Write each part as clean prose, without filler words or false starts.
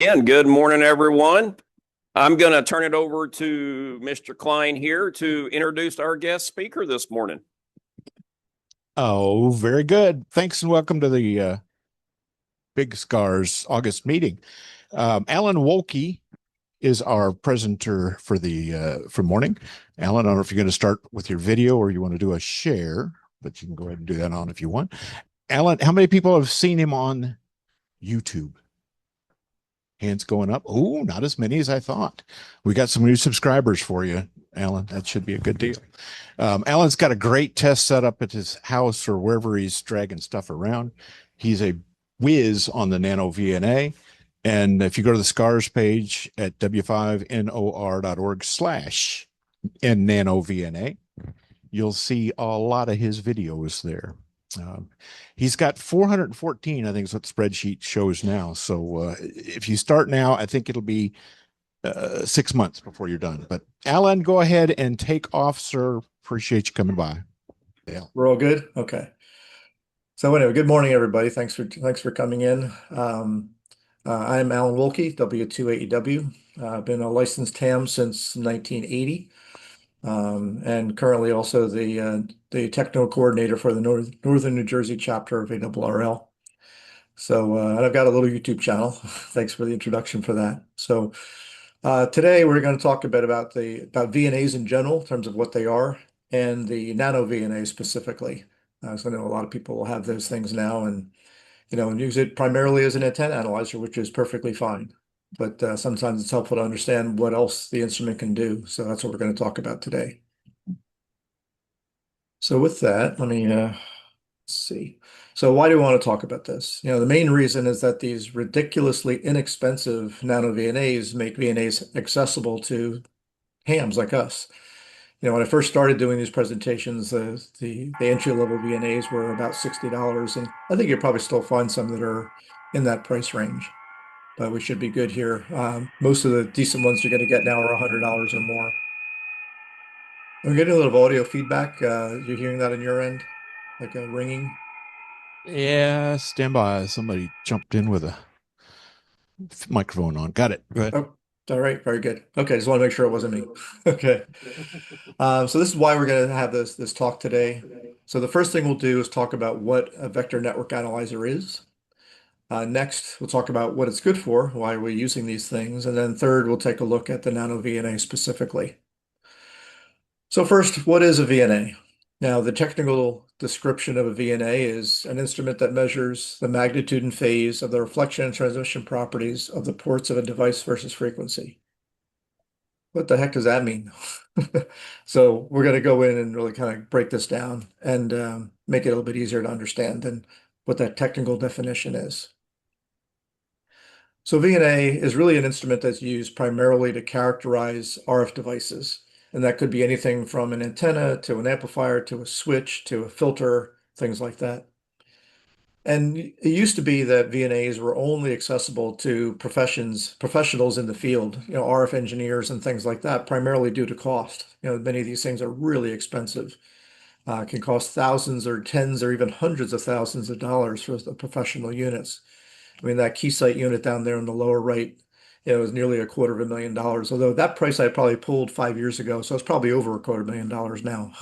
And good morning, everyone. I'm going to turn it over to Mr. Klein here to introduce our guest speaker this morning. Oh, very good. Thanks and welcome to the Big Scars August meeting. Alan Wolke is our presenter for the for morning. Alan, I don't know if you're going to start with your video or you want to do a share, but you can go ahead and do that on if you want. Alan, how many people have seen him on YouTube? Hands going up. Oh, not as many as I thought. We got some new subscribers for you, Alan. That should be a good deal. Alan's got a great test set up at his house or wherever he's dragging stuff around. He's a whiz on the NanoVNA. And if you go to the SCARS page at w5nor.org/NanoVNA, you'll see a lot of his videos there. Um, he's got 414, I think is what the spreadsheet shows now. So if you start now, I think it'll be 6 months before you're done. But Alan, go ahead and take off, sir. Appreciate you coming by. Yeah. We're all good? Okay. So anyway, good morning, everybody. Thanks for coming in. I'm Alan Wolke, W2AEW. I've been a licensed ham since 1980, and currently also the technical coordinator for the Northern New Jersey chapter of ARRL. So and I've got a little YouTube channel. Thanks for the introduction for that. So today we're going to talk a bit about VNAs in general, in terms of what they are, and the nano VNA specifically. So I know a lot of people will have those things now, and use it primarily as an antenna analyzer, which is perfectly fine. But sometimes it's helpful to understand what else the instrument can do. So that's what we're going to talk about today. So with that, let me see. So why do we want to talk about this? The main reason is that these ridiculously inexpensive nano VNAs make VNAs accessible to hams like us. When I first started doing these presentations, the entry-level VNAs were about $60, and I think you'll probably still find some that are in that price range, but we should be good here. Most of the decent ones you're going to get now are $100 or more. I'm getting a little audio feedback. You're hearing that on your end, like a ringing? Yeah, stand by. Somebody jumped in with a microphone on. Got it. Go ahead. Oh, all right, very good. Okay, just want to make sure it wasn't me. Okay. So this is why we're going to have this talk today. So the first thing we'll do is talk about what a vector network analyzer is. Next, we'll talk about what it's good for, why we're using these things. And then third, we'll take a look at the nano VNA specifically. So first, what is a VNA? Now, the technical description of a VNA is an instrument that measures the magnitude and phase of the reflection and transmission properties of the ports of a device versus frequency. What the heck does that mean? So we're going to go in and really kind of break this down and make it a little bit easier to understand than what that technical definition is. So VNA is really an instrument that's used primarily to characterize RF devices. And that could be anything from an antenna to an amplifier to a switch to a filter, things like that. And it used to be that VNAs were only accessible to professionals in the field, RF engineers and things like that, primarily due to cost. Many of these things are really expensive. Can cost thousands or tens or even hundreds of thousands of dollars for the professional units. I mean, that Keysight unit down there in the lower right, was nearly $250,000. Although that price I probably pulled 5 years ago, so it's probably over $250,000 now.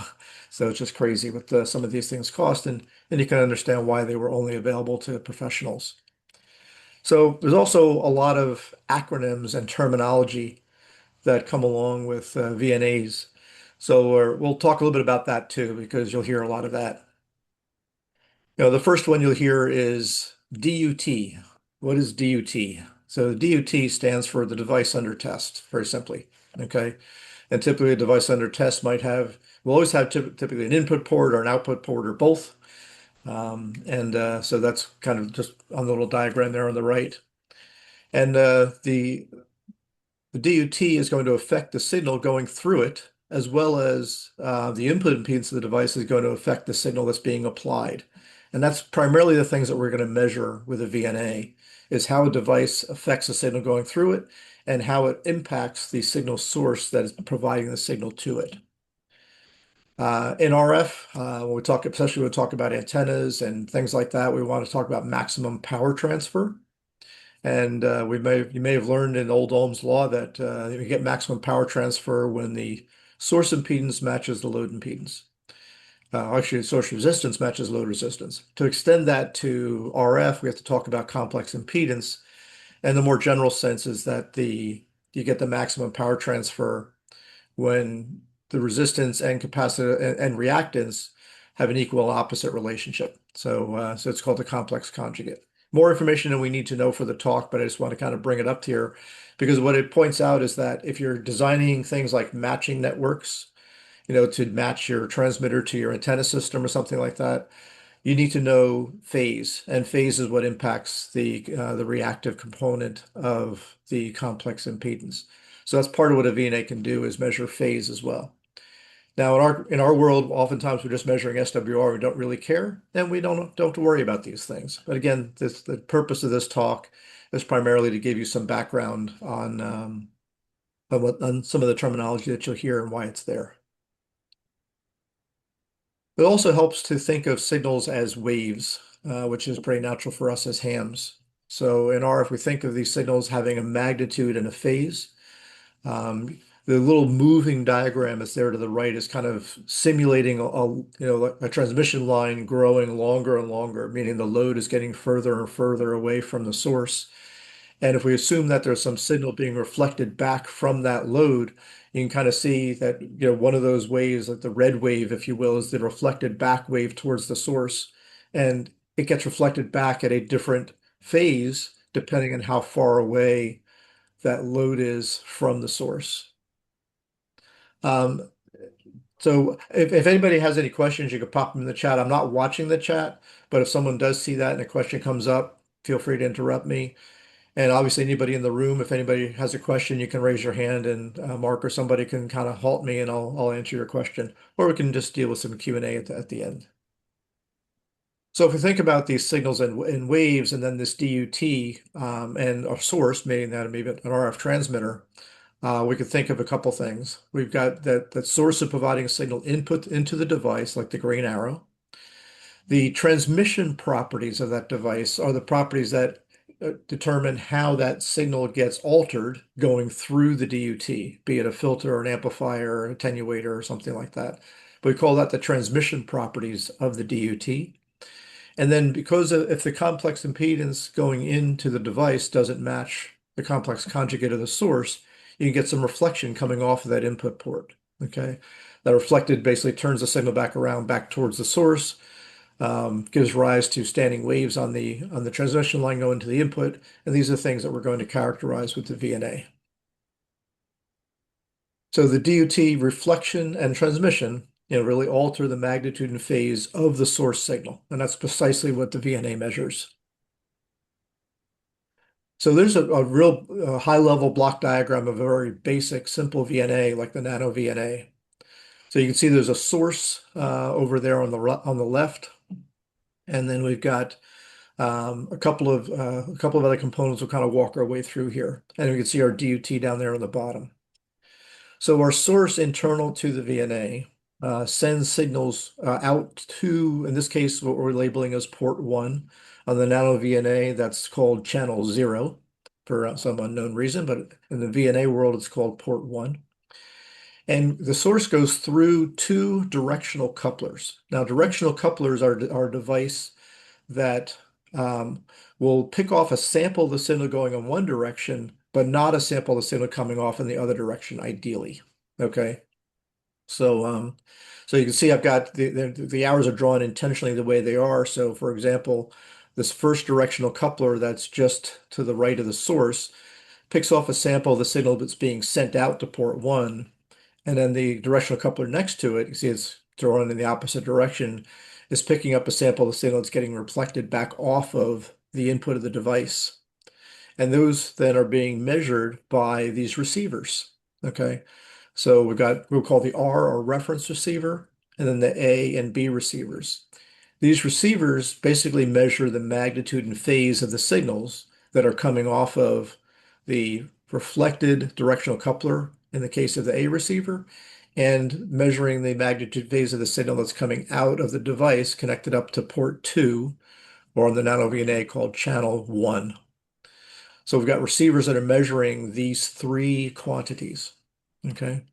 So it's just crazy what some of these things cost, and you can understand why they were only available to professionals. So there's also a lot of acronyms and terminology that come along with VNAs. So we'll talk a little bit about that too, because you'll hear a lot of that. The first one you'll hear is DUT. What is DUT? So DUT stands for the device under test, very simply. Okay. And typically a device under test will always have typically an input port or an output port or both. So that's kind of just on the little diagram there on the right. And the DUT is going to affect the signal going through it, as well as the input impedance of the device is going to affect the signal that's being applied. And that's primarily the things that we're going to measure with a VNA, is how a device affects the signal going through it and how it impacts the signal source that is providing the signal to it. In RF, especially when we talk about antennas and things like that, we want to talk about maximum power transfer. And you may have learned in old Ohm's law that you get maximum power transfer when the source impedance matches the load impedance. Actually, source resistance matches load resistance. To extend that to RF, we have to talk about complex impedance. And the more general sense is that you get the maximum power transfer when the resistance and capacitor and reactance have an equal opposite relationship. So it's called the complex conjugate. More information than we need to know for the talk, but I just want to kind of bring it up here because what it points out is that if you're designing things like matching networks, to match your transmitter to your antenna system or something like that, you need to know phase, and phase is what impacts the reactive component of the complex impedance. So that's part of what a VNA can do is measure phase as well. Now in our world, oftentimes we're just measuring SWR. We don't really care, and we don't have to worry about these things. But again, the purpose of this talk is primarily to give you some background on some of the terminology that you'll hear and why it's there. It also helps to think of signals as waves, which is pretty natural for us as hams. So in RF, we think of these signals having a magnitude and a phase. The little moving diagram that's there to the right is kind of simulating a transmission line growing longer and longer, meaning the load is getting further and further away from the source. And if we assume that there's some signal being reflected back from that load, you can kind of see that one of those waves, like the red wave, if you will, is the reflected back wave towards the source. And it gets reflected back at a different phase depending on how far away that load is from the source. So if anybody has any questions, you could pop them in the chat. I'm not watching the chat, but if someone does see that and a question comes up, feel free to interrupt me. And obviously anybody in the room, if anybody has a question, you can raise your hand and Mark or somebody can kind of halt me and I'll answer your question. Or we can just deal with some Q&A at the end. So if we think about these signals in waves and then this DUT and our source, meaning that maybe an RF transmitter, we could think of a couple things. We've got that source of providing a signal input into the device, like the green arrow. The transmission properties of that device are the properties that determine how that signal gets altered going through the DUT, be it a filter or an amplifier, or attenuator, or something like that. But we call that the transmission properties of the DUT. And then because if the complex impedance going into the device doesn't match the complex conjugate of the source, you can get some reflection coming off of that input port. Okay, that reflected basically turns the signal back around, back towards the source, gives rise to standing waves on the transmission line going to the input, and these are things that we're going to characterize with the VNA. So the DUT reflection and transmission, really alter the magnitude and phase of the source signal, and that's precisely what the VNA measures. So there's a real high-level block diagram of a very basic, simple VNA like the NanoVNA. So you can see there's a source over there on the left, and then we've got a couple of other components. We'll kind of walk our way through here, and we can see our DUT down there on the bottom. So our source internal to the VNA sends signals out to, in this case, what we're labeling as port 1. On the NanoVNA, that's called channel 0 for some unknown reason, but in the VNA world, it's called port 1. And the source goes through two directional couplers. Now, directional couplers are a device that will pick off a sample of the signal going in one direction, but not a sample of the signal coming off in the other direction, ideally. Okay. So you can see I've got the arrows are drawn intentionally the way they are. So for example, this first directional coupler that's just to the right of the source picks off a sample of the signal that's being sent out to port 1. And then the directional coupler next to it, you see it's drawn in the opposite direction, is picking up a sample of the signal that's getting reflected back off of the input of the device. And those then are being measured by these receivers. Okay. So we'll call the R or reference receiver, and then the A and B receivers. These receivers basically measure the magnitude and phase of the signals that are coming off of the reflected directional coupler in the case of the A receiver, and measuring the magnitude phase of the signal that's coming out of the device connected up to port 2, or on the NanoVNA called channel 1. So we've got receivers that are measuring these three quantities. Okay.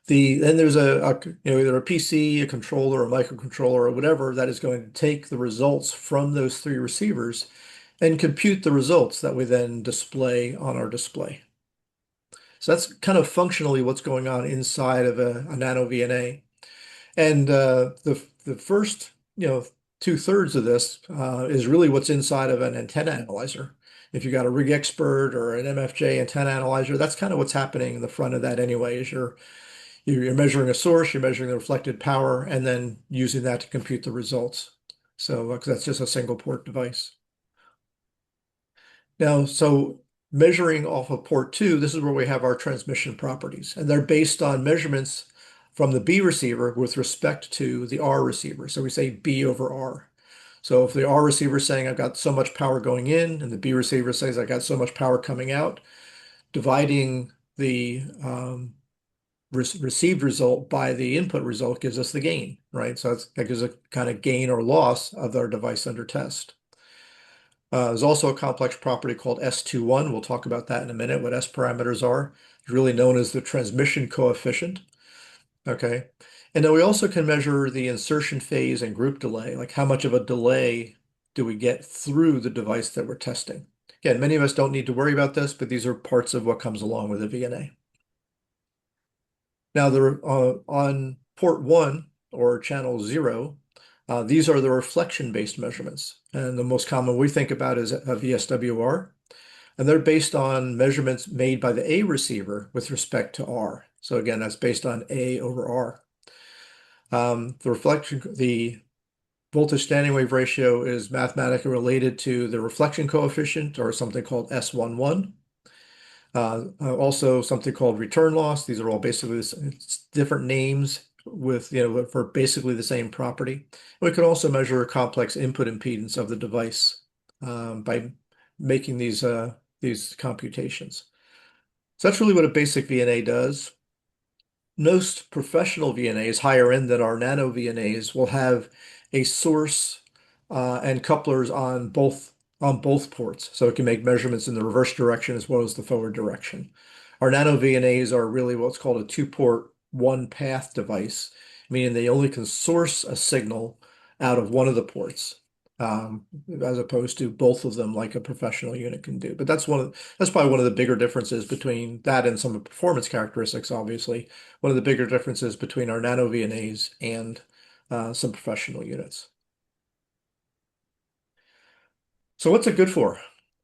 Then there's either a PC, a controller, a microcontroller, or whatever that is going to take the results from those three receivers and compute the results that we then display on our display. So that's kind of functionally what's going on inside of a nano VNA. And the first, 2/3 of this is really what's inside of an antenna analyzer. If you got a rig expert or an MFJ antenna analyzer, that's kind of what's happening in the front of that anyway, is you're measuring a source, you're measuring the reflected power, and then using that to compute the results. So 'cause that's just a single port device. Now, so measuring off of port 2, this is where we have our transmission properties, and they're based on measurements from the B receiver with respect to the R receiver. So we say B over R. So if the R receiver is saying I've got so much power going in, and the B receiver says I got so much power coming out, dividing the received result by the input result gives us the gain, right? So that gives a kind of gain or loss of our device under test. There's also a complex property called S21. We'll talk about that in a minute, what S parameters are. It's really known as the transmission coefficient. Okay. And then we also can measure the insertion phase and group delay, like how much of a delay do we get through the device that we're testing. Again, many of us don't need to worry about this, but these are parts of what comes along with a VNA. Now, on port 1 or channel 0, these are the reflection-based measurements. And the most common we think about is a VSWR. And they're based on measurements made by the A receiver with respect to R. So again, that's based on A over R. The voltage standing wave ratio is mathematically related to the reflection coefficient, or something called S11. Also something called return loss. These are all basically different names with, for basically the same property. We can also measure a complex input impedance of the device by making these computations. So that's really what a basic VNA does. Most professional VNAs, higher end than our nano VNAs, will have a source and couplers on both ports, so it can make measurements in the reverse direction as well as the forward direction. Our nano VNAs are really what's called a two-port, one-path device, meaning they only can source a signal out of one of the ports, as opposed to both of them like a professional unit can do. But that's probably one of the bigger differences between that and some of the performance characteristics, obviously. One of the bigger differences between our nano VNAs and some professional units. So what's it good for?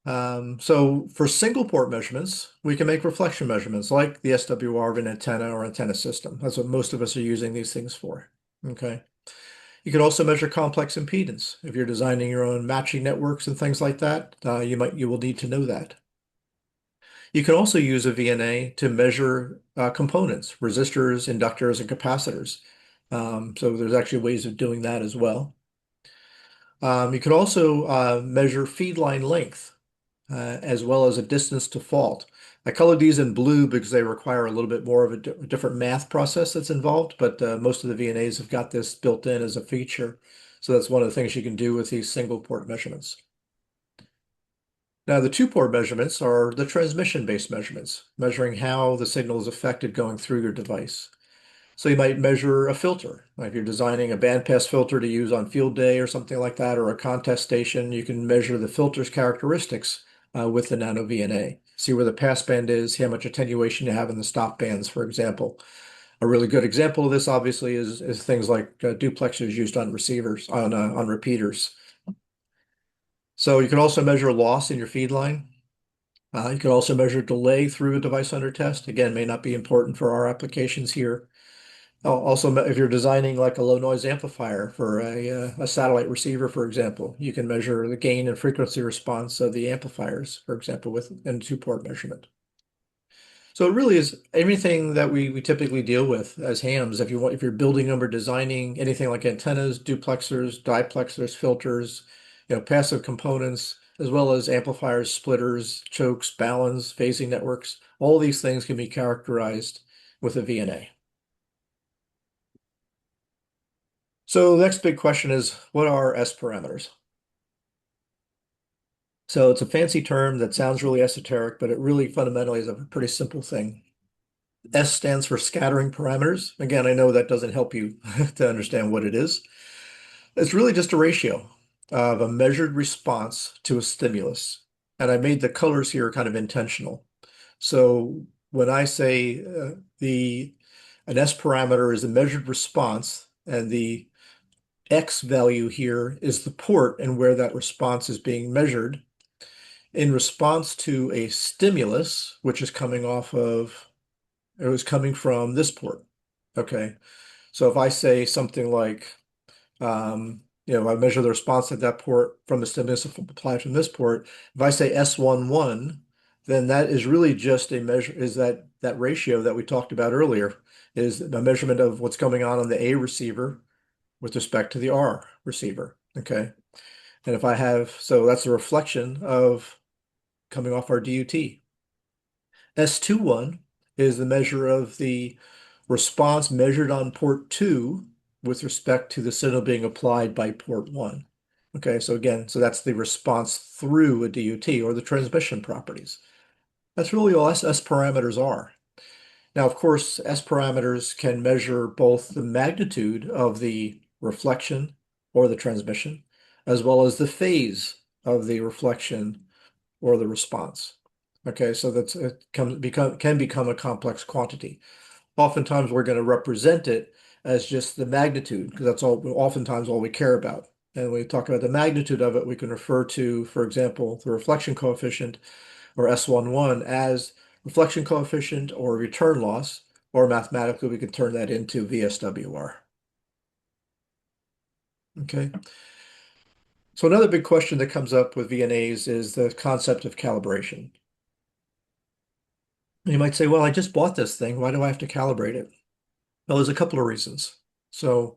So for single port measurements, we can make reflection measurements like the SWR of an antenna or antenna system. That's what most of us are using these things for. Okay. You can also measure complex impedance. If you're designing your own matching networks and things like that, you will need to know that. You can also use a VNA to measure components, resistors, inductors, and capacitors. So there's actually ways of doing that as well. You can also measure feed line length, as well as a distance to fault. I colored these in blue because they require a little bit more of a different math process that's involved, but most of the VNAs have got this built in as a feature. So that's one of the things you can do with these single port measurements. Now, the two-port measurements are the transmission-based measurements, measuring how the signal is affected going through your device. So you might measure a filter. Like if you're designing a bandpass filter to use on field day or something like that, or a contest station, you can measure the filter's characteristics with the nano VNA. See where the passband is, see how much attenuation you have in the stop bands, for example. A really good example of this, obviously, is things like duplexers used on receivers, on repeaters. So you can also measure loss in your feed line. You can also measure delay through a device under test. Again, may not be important for our applications here. Also, if you're designing like a low noise amplifier for a satellite receiver, for example, you can measure the gain and frequency response of the amplifiers, for example, in two-port measurement. So it really is everything that we typically deal with as hams. If you're building them or designing anything like antennas, duplexers, diplexers, filters, passive components, as well as amplifiers, splitters, chokes, baluns, phasing networks, all these things can be characterized with a VNA. So the next big question is, what are S parameters? So it's a fancy term that sounds really esoteric, but it really fundamentally is a pretty simple thing. S stands for scattering parameters. Again, I know that doesn't help you to understand what it is. It's really just a ratio of a measured response to a stimulus. And I made the colors here kind of intentional. So when I say an S parameter is a measured response, and the X value here is the port and where that response is being measured in response to a stimulus, which is coming off of, it was coming from this port. Okay. So if I say something like, I measure the response at that port from the stimulus applied from this port. If I say S11, then that is really just a measure, is that ratio that we talked about earlier, is a measurement of what's going on the A receiver with respect to the R receiver. Okay. And if I have, so that's a reflection of coming off our DUT. S21 is the measure of the response measured on port 2 with respect to the signal being applied by port 1. Okay, so again, so that's the response through a DUT or the transmission properties. That's really all S parameters are. Now, of course, S parameters can measure both the magnitude of the reflection or the transmission, as well as the phase of the reflection or the response. Okay, so it can become a complex quantity. Oftentimes we're going to represent it as just the magnitude, because that's oftentimes all we care about. And when we talk about the magnitude of it, we can refer to, for example, the reflection coefficient, or S11, as reflection coefficient or return loss, or mathematically we can turn that into VSWR. Okay. So another big question that comes up with VNAs is the concept of calibration. You might say, well, I just bought this thing. Why do I have to calibrate it? Well, there's a couple of reasons. So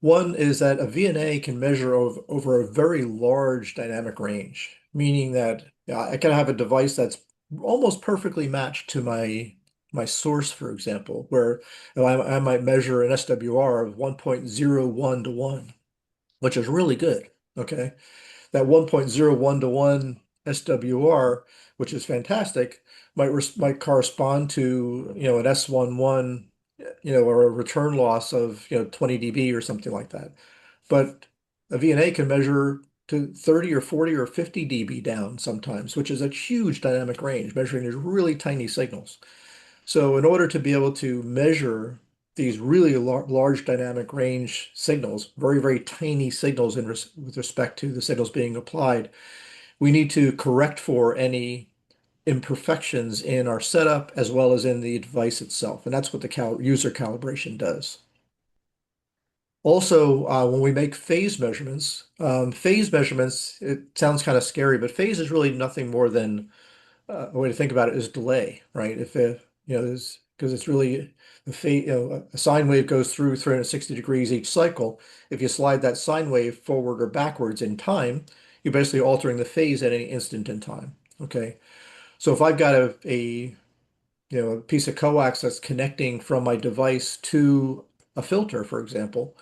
one is that a VNA can measure over a very large dynamic range, meaning that I can have a device that's almost perfectly matched to my source, for example, where I might measure an SWR of 1.01 to 1, which is really good. Okay. That 1.01 to 1 SWR, which is fantastic, might correspond to, an S11, or a return loss of, 20 dB or something like that. But a VNA can measure to 30 or 40 or 50 dB down sometimes, which is a huge dynamic range, measuring these really tiny signals. So in order to be able to measure these really large dynamic range signals, very, very tiny signals with respect to the signals being applied, we need to correct for any imperfections in our setup as well as in the device itself. And that's what the user calibration does. Also, when we make phase measurements, it sounds kind of scary, but phase is really nothing more than a way to think about it is delay, right? If it, there's because it's really a sine wave goes through 360 degrees each cycle. If you slide that sine wave forward or backwards in time, you're basically altering the phase at any instant in time. Okay, so if I've got a piece of coax that's connecting from my device to a filter, for example,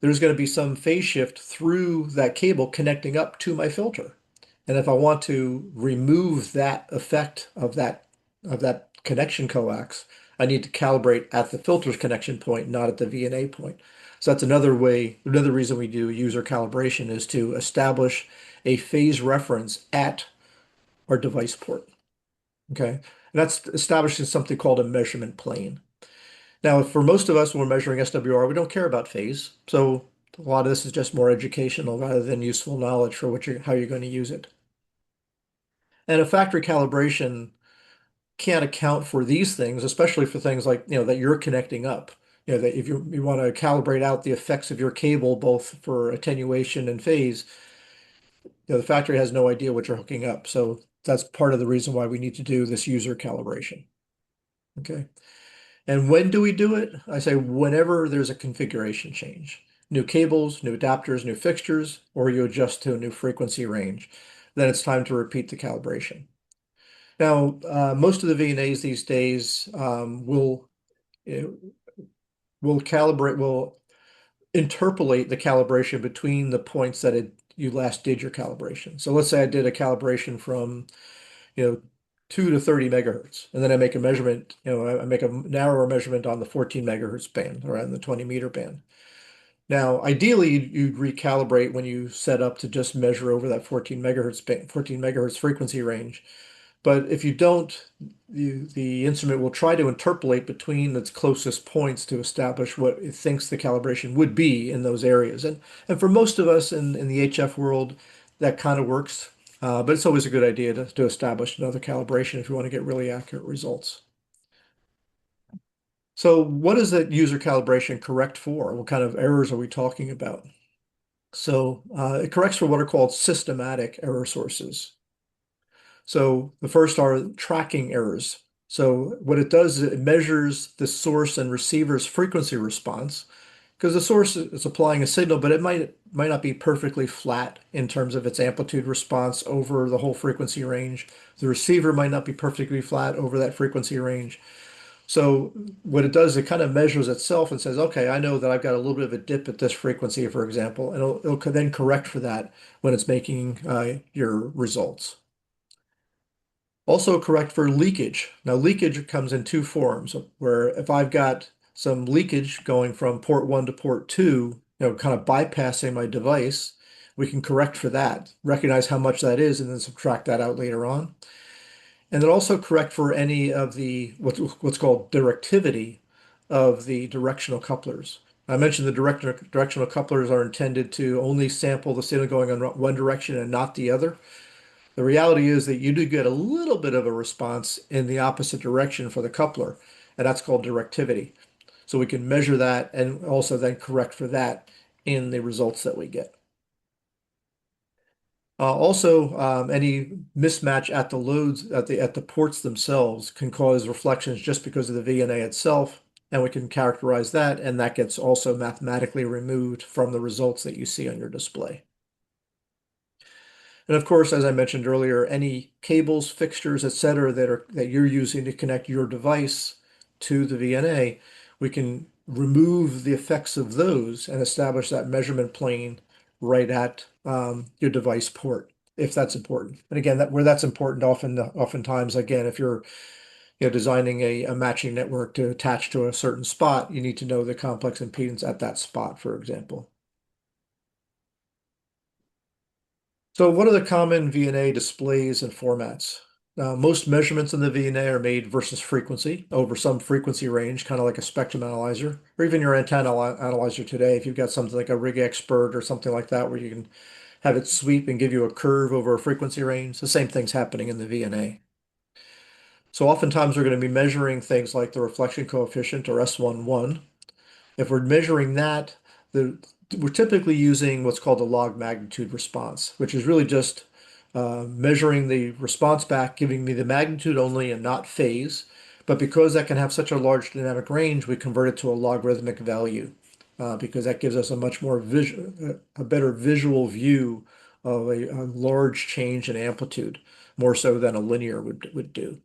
there's going to be some phase shift through that cable connecting up to my filter. And if I want to remove that effect of that connection coax, I need to calibrate at the filter's connection point, not at the VNA point. So that's another reason we do user calibration is to establish a phase reference at our device port. Okay. And that's establishing something called a measurement plane. Now, for most of us, when we're measuring SWR, we don't care about phase. So a lot of this is just more educational rather than useful knowledge for how you're going to use it. And a factory calibration can't account for these things, especially for things like, that you're connecting up. That if you want to calibrate out the effects of your cable, both for attenuation and phase, the factory has no idea what you're hooking up. So that's part of the reason why we need to do this user calibration. Okay. And when do we do it? I say whenever there's a configuration change. New cables, new adapters, new fixtures, or you adjust to a new frequency range. Then it's time to repeat the calibration. Now, most of the VNAs these days will interpolate the calibration between the points that it you last did your calibration. So let's say I did a calibration from, you know, 2 to 30 megahertz, and then I make a measurement, I make a narrower measurement on the 14 megahertz band or on the 20-meter band. Now, ideally, you'd recalibrate when you set up to just measure over that 14 megahertz band, 14 megahertz frequency range. But if you don't, the instrument will try to interpolate between its closest points to establish what it thinks the calibration would be in those areas. And for most of us in the HF world, that kind of works. But it's always a good idea to establish another calibration if you want to get really accurate results. So what is that user calibration correct for? What kind of errors are we talking about? So it corrects for what are called systematic error sources. So the first are tracking errors. So what it does is it measures the source and receiver's frequency response because the source is applying a signal, but it might not be perfectly flat in terms of its amplitude response over the whole frequency range. The receiver might not be perfectly flat over that frequency range. So what it does, it kind of measures itself and says, okay, I know that I've got a little bit of a dip at this frequency, for example, and it'll then correct for that when it's making your results. Also correct for leakage. Now, leakage comes in two forms, where if I've got some leakage going from port 1 to port 2, kind of bypassing my device, we can correct for that, recognize how much that is, and then subtract that out later on. And then also correct for any of the what's called directivity of the directional couplers. I mentioned the directional couplers are intended to only sample the signal going in one direction and not the other. The reality is that you do get a little bit of a response in the opposite direction for the coupler, and that's called directivity. So we can measure that and also then correct for that in the results that we get. Any mismatch at the loads at the ports themselves can cause reflections just because of the VNA itself, and we can characterize that, and that gets also mathematically removed from the results that you see on your display. And of course, as I mentioned earlier, any cables, fixtures, etc., that you're using to connect your device to the VNA, we can remove the effects of those and establish that measurement plane right at your device port, if that's important. And again, where that's important, oftentimes, again, if you're designing a matching network to attach to a certain spot, you need to know the complex impedance at that spot, for example. So what are the common VNA displays and formats? Most measurements in the VNA are made versus frequency over some frequency range, kind of like a spectrum analyzer, or even your antenna analyzer today. If you've got something like a Rig Expert or something like that, where you can have it sweep and give you a curve over a frequency range, the same thing's happening in the VNA. So oftentimes we're going to be measuring things like the reflection coefficient or S11. If we're measuring that, we're typically using what's called a log magnitude response, which is really just measuring the response back, giving me the magnitude only and not phase. But because that can have such a large dynamic range, we convert it to a logarithmic value because that gives us a much more better visual view of a large change in amplitude, more so than a linear would do.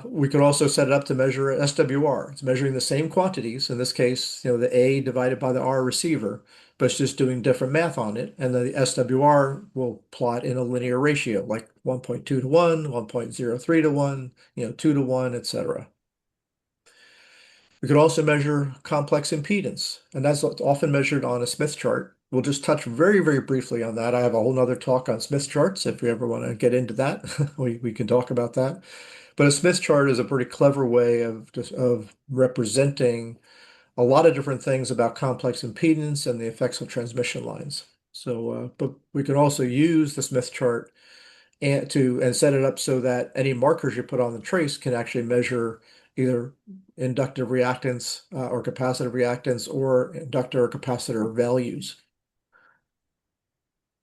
We could also set it up to measure SWR. It's measuring the same quantities. In this case, the A divided by the R receiver, but it's just doing different math on it. And the SWR will plot in a linear ratio, like 1.2 to 1, 1.03 to 1, 2 to 1, etc. We could also measure complex impedance, and that's often measured on a Smith chart. We'll just touch very, very briefly on that. I have a whole nother talk on Smith charts. If we ever want to get into that, we can talk about that. But a Smith chart is a pretty clever way of representing a lot of different things about complex impedance and the effects of transmission lines. So, but we can also use the Smith chart and set it up so that any markers you put on the trace can actually measure either inductive reactance or capacitive reactance or inductor or capacitor values.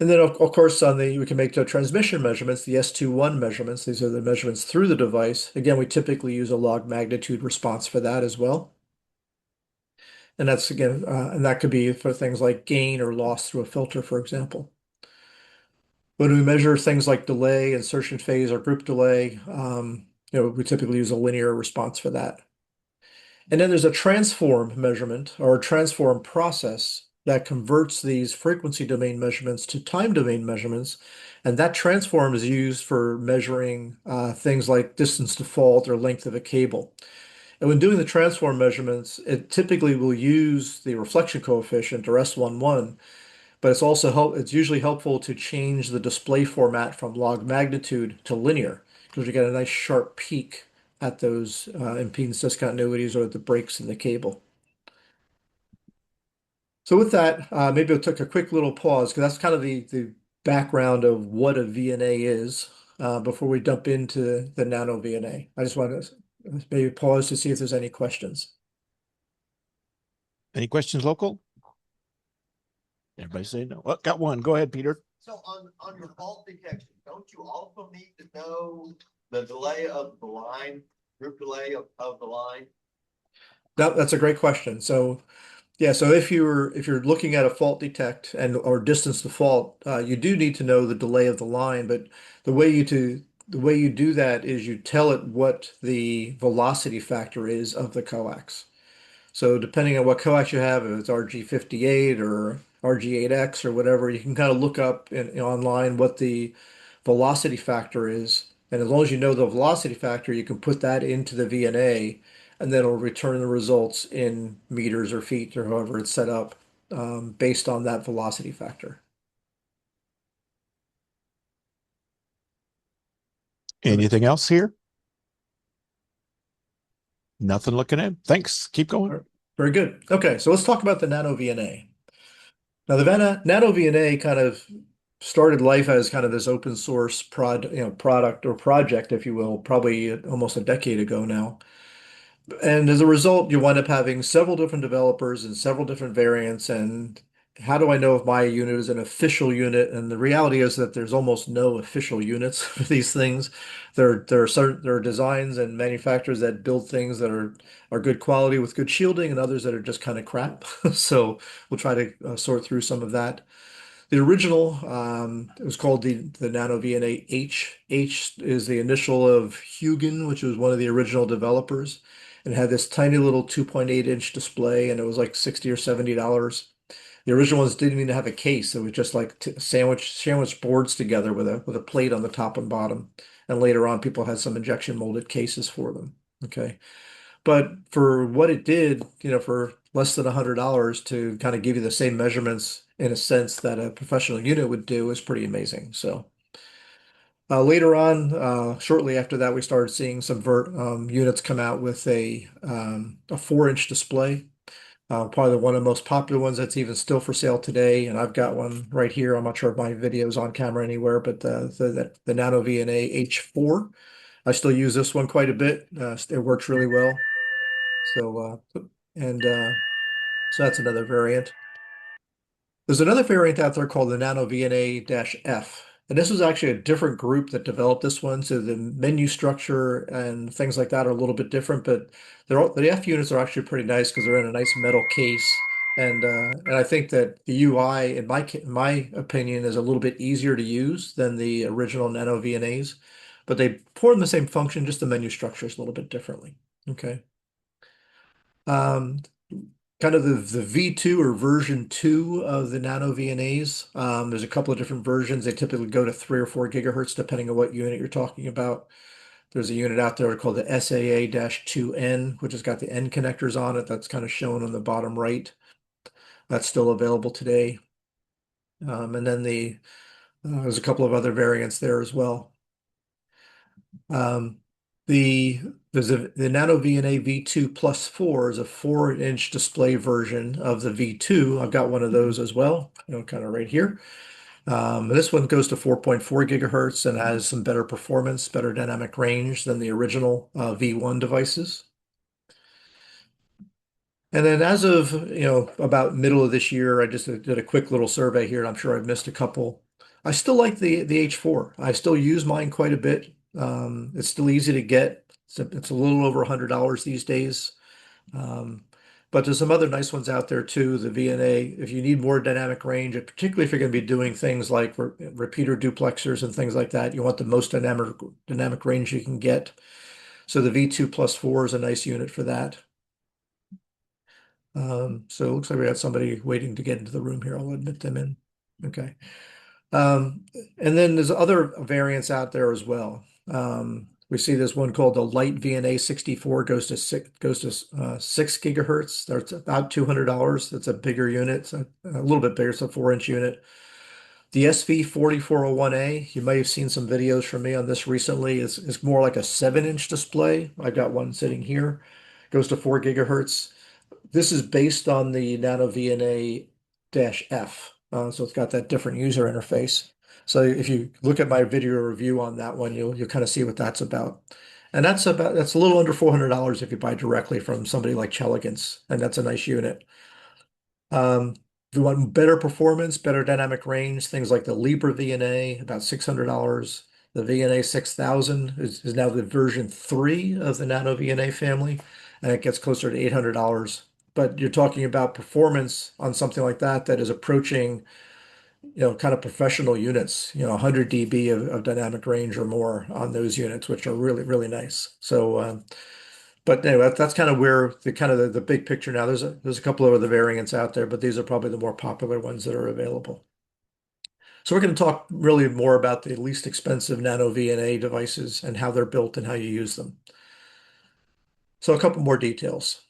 And then, of course, we can make the transmission measurements, the S21 measurements. These are the measurements through the device. Again, we typically use a log magnitude response for that as well. And that's, again, and that could be for things like gain or loss through a filter, for example. When we measure things like delay, insertion phase, or group delay, we typically use a linear response for that. And then there's a transform measurement or a transform process that converts these frequency domain measurements to time domain measurements. And that transform is used for measuring things like distance to fault or length of a cable. And when doing the transform measurements, it typically will use the reflection coefficient or S11, but it's usually helpful to change the display format from log magnitude to linear because you get a nice sharp peak at those impedance discontinuities or the breaks in the cable. So with that, maybe I'll take a quick little pause because that's kind of the background of what a VNA is before we jump into the nano VNA. I just want to maybe pause to see if there's any questions. Any questions local? Everybody say no. Oh, got one. Go ahead, Peter. So on your fault detection, don't you also need to know the delay of the line, group delay of the line? That's a great question. So yeah, so if you're looking at a fault detect and or distance to fault, you do need to know the delay of the line. But the way you do that is you tell it what the velocity factor is of the coax. So depending on what coax you have, if it's RG58 or RG8X or whatever, you can kind of look up online what the velocity factor is. And as long as you know the velocity factor, you can put that into the VNA and then it'll return the results in meters or feet or however it's set up based on that velocity factor. Anything else here? Nothing looking at. Thanks. Keep going. Very good. Okay, so let's talk about the nano VNA. Now the nano VNA kind of started life as kind of this open source product or project, if you will, probably almost a decade ago now. And as a result, you wind up having several different developers and several different variants. And how do I know if my unit is an official unit? And the reality is that there's almost no official units for these things. There are designs and manufacturers that build things that are good quality with good shielding, and others that are just kind of crap. So we'll try to sort through some of that. The original, it was called the Nano VNA H. H is the initial of Hugin, which was one of the original developers. It had this tiny little 2.8-inch display, and it was like $60 or $70. The original ones didn't even have a case. It was just like sandwich boards together with a plate on the top and bottom. And later on, people had some injection molded cases for them. Okay. But for what it did, for less than $100 to kind of give you the same measurements in a sense that a professional unit would do is pretty amazing. So later on, shortly after that, we started seeing some units come out with a 4-inch display. Probably one of the most popular ones that's even still for sale today. And I've got one right here. I'm not sure if my video is on camera anywhere, but the Nano VNA H4. I still use this one quite a bit. It works really well. So, so that's another variant. There's another variant out there called the Nano VNA-F. And this was actually a different group that developed this one. So the menu structure and things like that are a little bit different, but the F units are actually pretty nice because they're in a nice metal case. And I think that the UI, in my opinion, is a little bit easier to use than the original Nano VNAs. But they perform the same function, just the menu structure is a little bit differently. Okay. Um, Kind of the V2 or version 2 of the Nano VNAs. There's a couple of different versions. They typically go to 3 or 4 gigahertz, depending on what unit you're talking about. There's a unit out there called the SAA-2N, which has got the N connectors on it. That's kind of shown on the bottom right. That's still available today. And then there's a couple of other variants there as well. The Nano VNA V2 Plus 4 is a 4-inch display version of the V2. I've got one of those as well, kind of right here. This one goes to 4.4 gigahertz and has some better performance, better dynamic range than the original V1 devices. And then as of, about middle of this year, I just did a quick little survey here, and I'm sure I've missed a couple. I still like the H4. I still use mine quite a bit. It's still easy to get. It's a little over $100 these days. But there's some other nice ones out there too. The VNA, if you need more dynamic range, and particularly if you're going to be doing things like repeater duplexers and things like that, you want the most dynamic range you can get. So the V2 Plus 4 is a nice unit for that. So it looks like we got somebody waiting to get into the room here. I'll admit them in. Okay. And then there's other variants out there as well. We see this one called the Light VNA 64 goes to 6 gigahertz. That's about $200. That's a bigger unit. It's a little bit bigger. It's a 4-inch unit. The SV4401A, you may have seen some videos from me on this recently. It's more like a 7-inch display. I've got one sitting here. Goes to 4 gigahertz. This is based on the NanoVNA-F. So it's got that different user interface. So if you look at my video review on that one, you'll kind of see what that's about. And that's a little under $400 if you buy directly from somebody like Chelegans, and that's a nice unit. If you want better performance, better dynamic range, things like the Libra VNA, about $600. The VNA 6000 is now the version 3 of the Nano VNA family, and it gets closer to $800. But you're talking about performance on something like that that is approaching, kind of professional units, 100 dB of dynamic range or more on those units, which are really, really nice. So, but anyway, that's kind of where the big picture now. There's a couple of other variants out there, but these are probably the more popular ones that are available. So we're going to talk really more about the least expensive Nano VNA devices and how they're built and how you use them. So a couple more details.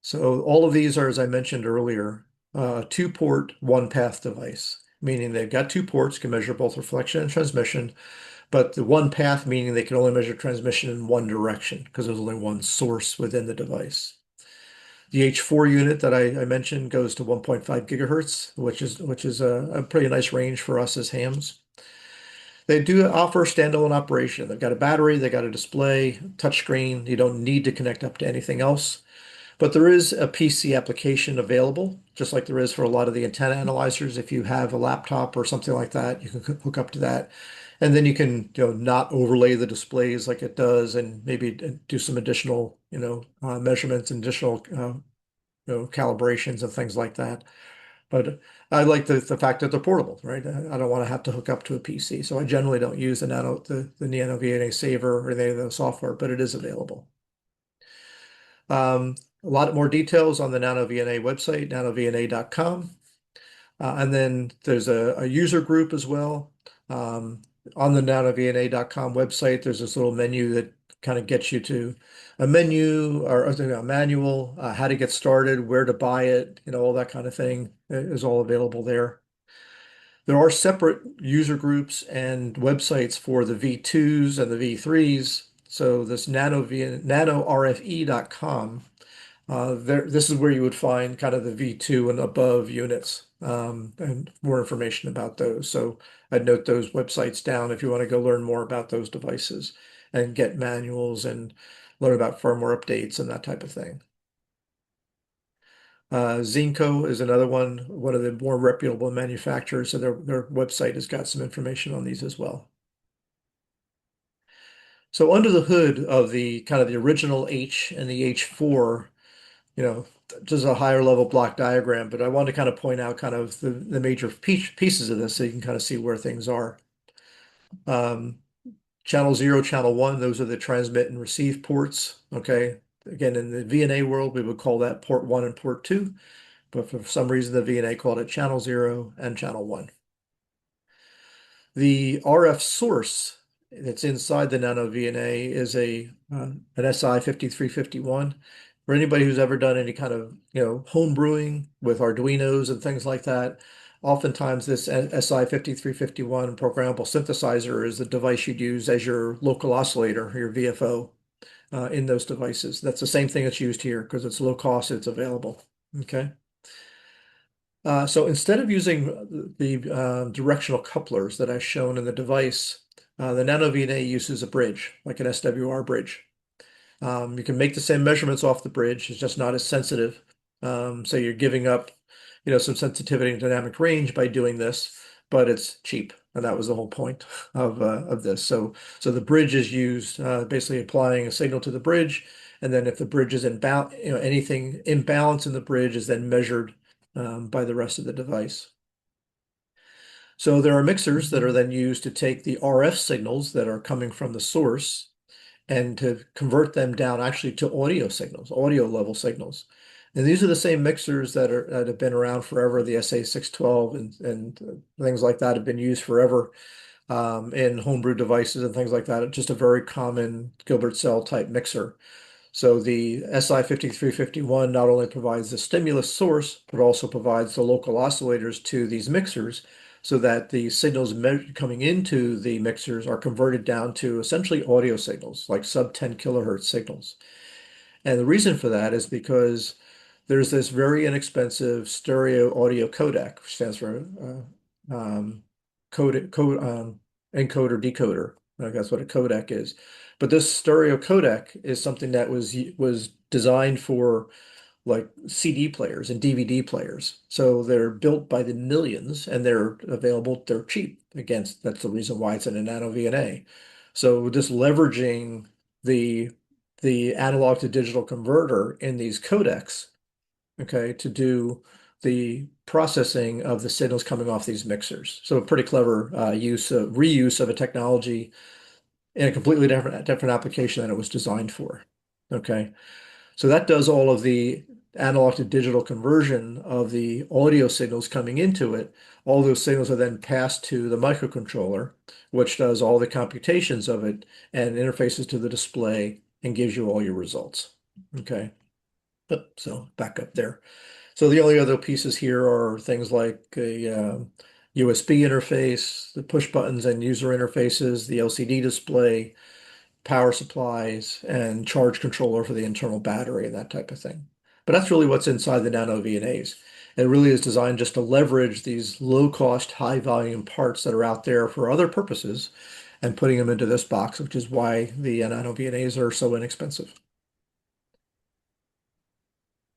So all of these are, as I mentioned earlier, a 2-port, 1-path device, meaning they've got 2 ports, can measure both reflection and transmission, but the 1-path meaning they can only measure transmission in one direction because there's only one source within the device. The H4 unit that I mentioned goes to 1.5 gigahertz, which is a pretty nice range for us as hams. They do offer standalone operation. They've got a battery, they got a display, touchscreen. You don't need to connect up to anything else. But there is a PC application available, just like there is for a lot of the antenna analyzers. If you have a laptop or something like that, you can hook up to that. And then you can, not overlay the displays like it does and maybe do some additional, measurements and additional, calibrations and things like that. But I like the fact that they're portable, right? I don't want to have to hook up to a PC. So I generally don't use the NanoVNA Saver or any of the software, but it is available. A lot more details on the NanoVNA website, nanovna.com. And then there's a user group as well. On the nanovna.com website, there's this little menu that kind of gets you to a menu or a manual, how to get started, where to buy it, all that kind of thing is all available there. There are separate user groups and websites for the V2s and the V3s. So this nanorfe.com. This is where you would find kind of the V2 and above units and more information about those. So I'd note those websites down if you want to go learn more about those devices and get manuals and learn about firmware updates and that type of thing. Zinco is another one of the more reputable manufacturers. So their website has got some information on these as well. So under the hood of the kind of the original H and the H4, just a higher level block diagram, but I want to kind of point out kind of the major pieces of this so you can kind of see where things are. Channel 0, channel 1, those are the transmit and receive ports. Okay. Again, in the VNA world, we would call that port 1 and port 2, but for some reason the VNA called it channel 0 and channel 1. The RF source that's inside the NanoVNA is an SI 5351. For anybody who's ever done any kind of, home brewing with Arduinos and things like that, oftentimes this SI 5351 programmable synthesizer is the device you'd use as your local oscillator, your VFO, in those devices. That's the same thing that's used here because it's low cost, it's available. Okay. So instead of using the directional couplers that I've shown in the device, the NanoVNA uses a bridge, like an SWR bridge. You can make the same measurements off the bridge, it's just not as sensitive. So you're giving up, some sensitivity and dynamic range by doing this, but it's cheap. And that was the whole point of this. So the bridge is used, basically applying a signal to the bridge. And then if the bridge is in anything imbalance in the bridge is then measured by the rest of the device. So there are mixers that are then used to take the RF signals that are coming from the source and to convert them down actually to audio signals, audio level signals. And these are the same mixers that have been around forever. The SA612 and things like that have been used forever in homebrew devices and things like that. It's just a very common Gilbert cell type mixer. So the SI5351 not only provides the stimulus source, but also provides the local oscillators to these mixers so that the signals coming into the mixers are converted down to essentially audio signals, like sub 10 kilohertz signals. And the reason for that is because there's this very inexpensive stereo audio codec, which stands for encoder decoder. Like that's what a codec is. But this stereo codec is something that was designed for like CD players and DVD players. So they're built by the millions and they're available, they're cheap. Again, that's the reason why it's in a nano VNA. So just leveraging the the analog to digital converter in these codecs, okay, to do the processing of the signals coming off these mixers. So a pretty clever reuse of a technology in a completely different application than it was designed for. Okay. So that does all of the analog to digital conversion of the audio signals coming into it. All those signals are then passed to the microcontroller, which does all the computations of it and interfaces to the display and gives you all your results. Okay. So back up there. So the only other pieces here are things like a USB interface, the push buttons and user interfaces, the LCD display, power supplies, and charge controller for the internal battery and that type of thing. But that's really what's inside the Nano VNAs. It really is designed just to leverage these low-cost, high-volume parts that are out there for other purposes and putting them into this box, which is why the Nano VNAs are so inexpensive.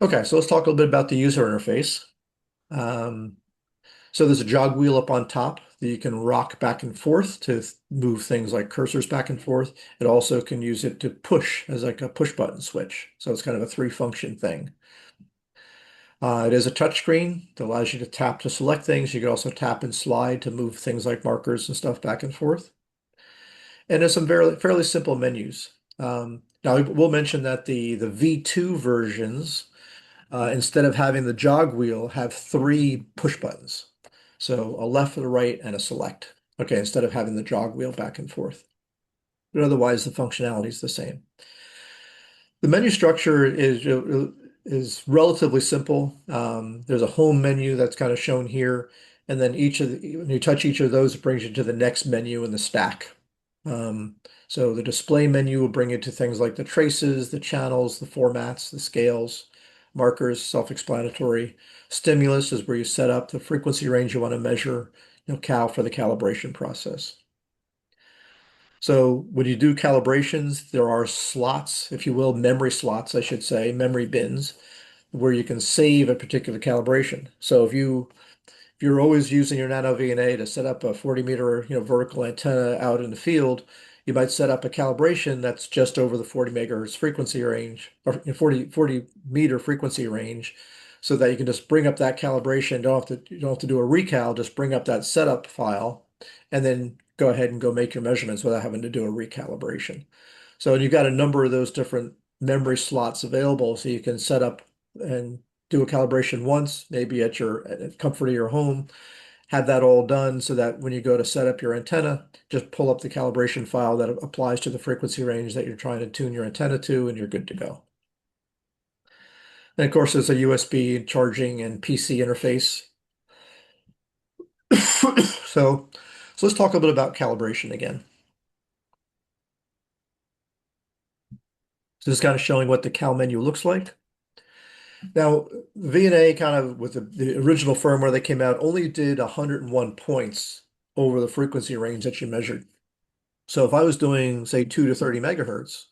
Okay, so let's talk a little bit about the user interface. Um, So there's a jog wheel up on top that you can rock back and forth to move things like cursors back and forth. It also can use it to push as like a push button switch. So it's kind of a three function thing. It is a touch screen that allows you to tap to select things. You can also tap and slide to move things like markers and stuff back and forth. And there's some fairly simple menus. Now we'll mention that the V2 versions instead of having the jog wheel, have three push buttons. So a left, a right, and a select. Okay, instead of having the jog wheel back and forth. But otherwise, the functionality is the same. The menu structure is relatively simple. There's a home menu that's kind of shown here, and then when you touch each of those, it brings you to the next menu in the stack. So the display menu will bring you to things like the traces, the channels, the formats, the scales, markers, self-explanatory. Stimulus is where you set up the frequency range you want to measure, cal for the calibration process. So when you do calibrations, there are slots, if you will, memory slots, I should say, memory bins, where you can save a particular calibration. So if you're always using your Nano VNA to set up a 40 meter, vertical antenna out in the field, you might set up a calibration that's just over the 40 megahertz frequency range or 40 meter frequency range so that you can just bring up that calibration. You don't have to do a recal, just bring up that setup file and then go ahead and go make your measurements without having to do a recalibration. So you've got a number of those different memory slots available so you can set up and do a calibration once, maybe at your comfort of your home, have that all done so that when you go to set up your antenna, just pull up the calibration file that applies to the frequency range that you're trying to tune your antenna to, and you're good to go. And of course, there's a USB charging and PC interface. So let's talk a bit about calibration again. So this is kind of showing what the cal menu looks like. Now, VNA kind of with the original firmware that came out only did 101 points over the frequency range that you measured. So if I was doing, say, 2 to 30 megahertz,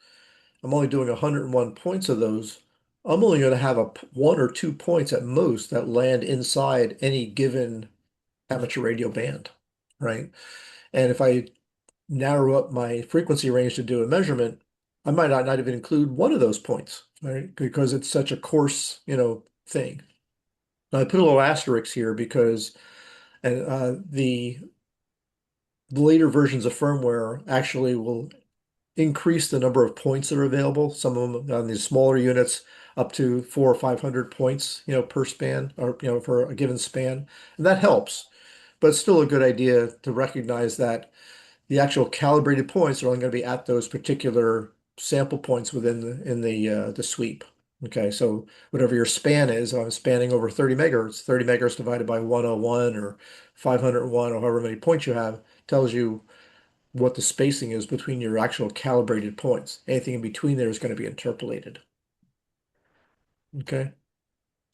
I'm only doing 101 points of those. I'm only going to have one or two points at most that land inside any given amateur radio band, right? And if I narrow up my frequency range to do a measurement, I might not even include one of those points, right? Because it's such a coarse, thing. Now, I put a little asterisk here because the later versions of firmware actually will increase the number of points that are available. Some of them on these smaller units up to 400 or 500 points, per span or, for a given span. And that helps, but it's still a good idea to recognize that the actual calibrated points are only going to be at those particular sample points within the sweep. Okay, so whatever your span is, if I'm spanning over 30 megahertz, 30 megahertz divided by 101 or 501 or however many points you have tells you what the spacing is between your actual calibrated points. Anything in between there is going to be interpolated. Okay,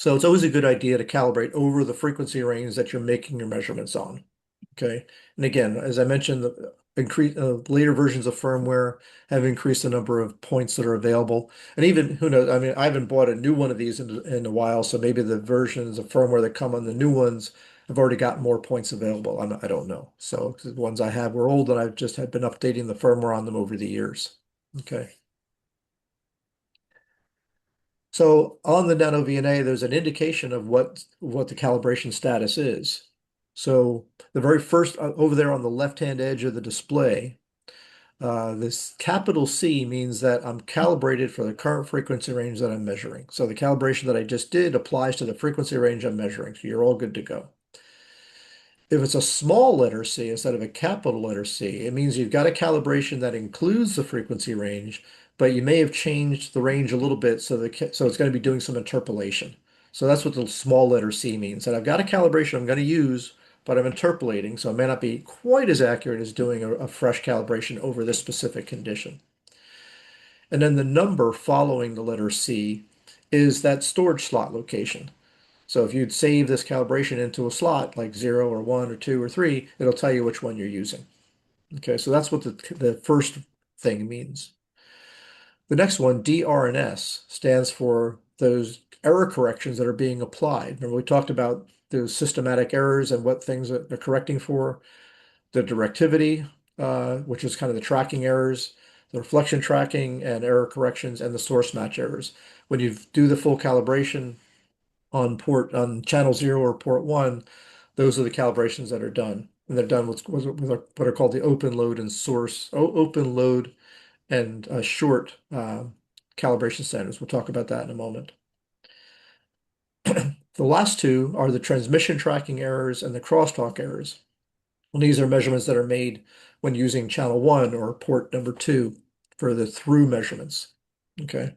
so it's always a good idea to calibrate over the frequency range that you're making your measurements on. Okay, and again, as I mentioned, the later versions of firmware have increased the number of points that are available, and even who knows? I mean, I haven't bought a new one of these in a while, so maybe the versions of firmware that come on the new ones have already got more points available. I don't know. So 'cause the ones I have were old, and I've just had been updating the firmware on them over the years. Okay. So on the NanoVNA, there's an indication of what the calibration status is. So the very first over there on the left-hand edge of the display, this capital C means that I'm calibrated for the current frequency range that I'm measuring. So the calibration that I just did applies to the frequency range I'm measuring. So you're all good to go. If it's a small letter C instead of a capital letter C, it means you've got a calibration that includes the frequency range, but you may have changed the range a little bit so it's going to be doing some interpolation. So that's what the small letter C means. That I've got a calibration I'm going to use, but I'm interpolating, so it may not be quite as accurate as doing a fresh calibration over this specific condition. And then the number following the letter C is that storage slot location. So if you'd save this calibration into a slot like 0 or 1 or 2 or 3, it'll tell you which one you're using. Okay, so that's what the first thing means. The next one, DRNS, stands for those error corrections that are being applied. Remember, we talked about those systematic errors and what things that they're correcting for. The directivity, which is kind of the tracking errors, the reflection tracking and error corrections, and the source match errors. When you do the full calibration on channel 0 or port 1, those are the calibrations that are done. And they're done with what are called the open load and short calibration standards. We'll talk about that in a moment. The last two are the transmission tracking errors and the crosstalk errors. And these are measurements that are made when using channel 1 or port number 2 for the through measurements. Okay.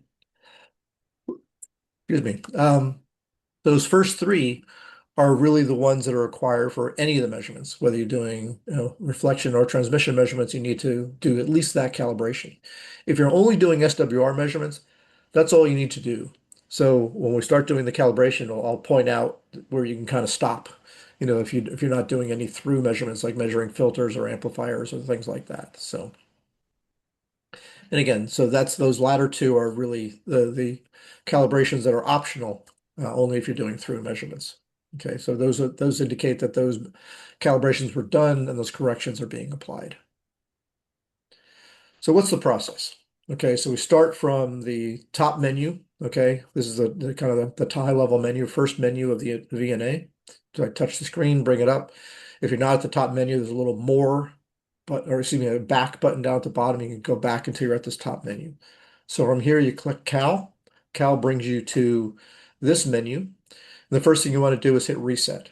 Excuse me. Those first three are really the ones that are required for any of the measurements. Whether you're doing reflection or transmission measurements, you need to do at least that calibration. If you're only doing SWR measurements, that's all you need to do. So when we start doing the calibration, I'll point out where you can kind of stop. If you're not doing any through measurements like measuring filters or amplifiers or things like that. So, and again, so those latter two are really the calibrations that are optional, only if you're doing through measurements. Okay, so those indicate that those calibrations were done and those corrections are being applied. So what's the process? Okay, so we start from the top menu. Okay, this is the kind of the high level menu, first menu of the VNA. So I touch the screen, bring it up. If you're not at the top menu, there's a little more button, or excuse me, a back button down at the bottom. You can go back until you're at this top menu. So from here, you click Cal. Cal brings you to this menu. The first thing you want to do is hit reset.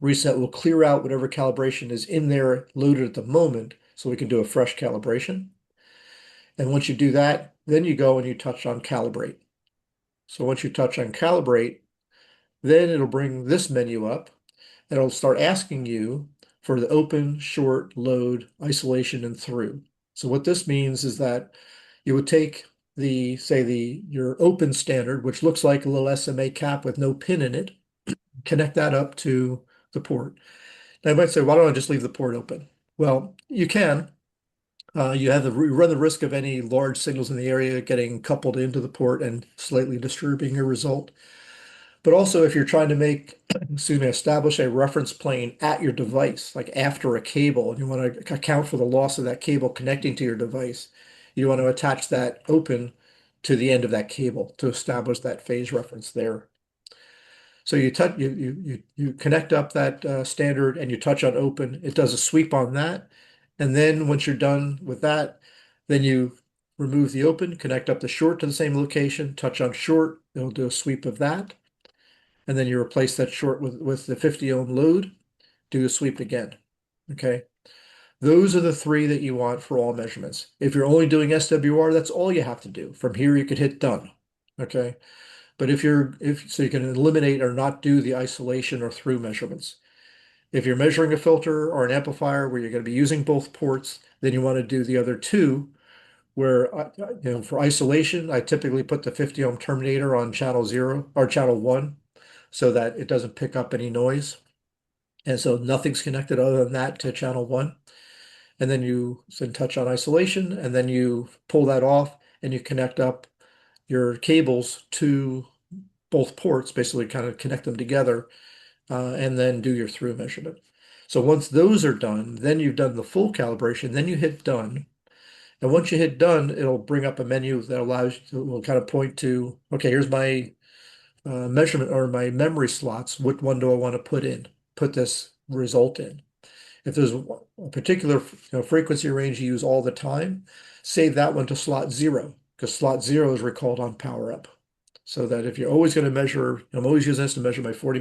Reset will clear out whatever calibration is in there loaded at the moment so we can do a fresh calibration. And once you do that, then you go and you touch on calibrate. So once you touch on calibrate, then it'll bring this menu up and it'll start asking you for the open, short, load, isolation, and through. So what this means is that you would take your open standard, which looks like a little SMA cap with no pin in it, connect that up to the port. Now you might say, why don't I just leave the port open? Well, you can. You run the risk of any large signals in the area getting coupled into the port and slightly disturbing your result. But also if you're trying to establish a reference plane at your device, like after a cable, and you want to account for the loss of that cable connecting to your device, you want to attach that open to the end of that cable to establish that phase reference there. So you connect up that standard and you touch on open. It does a sweep on that. And then once you're done with that, Then you remove the open, connect up the short to the same location, touch on short, it'll do a sweep of that. And then you replace that short with the 50 ohm load, do a sweep again. Okay. Those are the three that you want for all measurements. If you're only doing SWR, that's all you have to do. From here, you could hit done. Okay. But so you can eliminate or not do the isolation or through measurements. If you're measuring a filter or an amplifier where you're going to be using both ports, then you want to do the other two where, for isolation, I typically put the 50 ohm terminator on channel 0 or channel 1 so that it doesn't pick up any noise. And so nothing's connected other than that to channel 1. And then you touch on isolation, and then you pull that off and you connect up your cables to both ports, basically kind of connect them together, and then do your through measurement. So once those are done, then you've done the full calibration, then you hit done. And once you hit done, it'll bring up a menu that allows you will kind of point to, okay, here's my measurement or my memory slots. What one do I want to put this result in? If there's a particular frequency range you use all the time, save that one to slot 0, because slot 0 is recalled on power up. So that if you're always going to measure, I'm always using this to measure my 40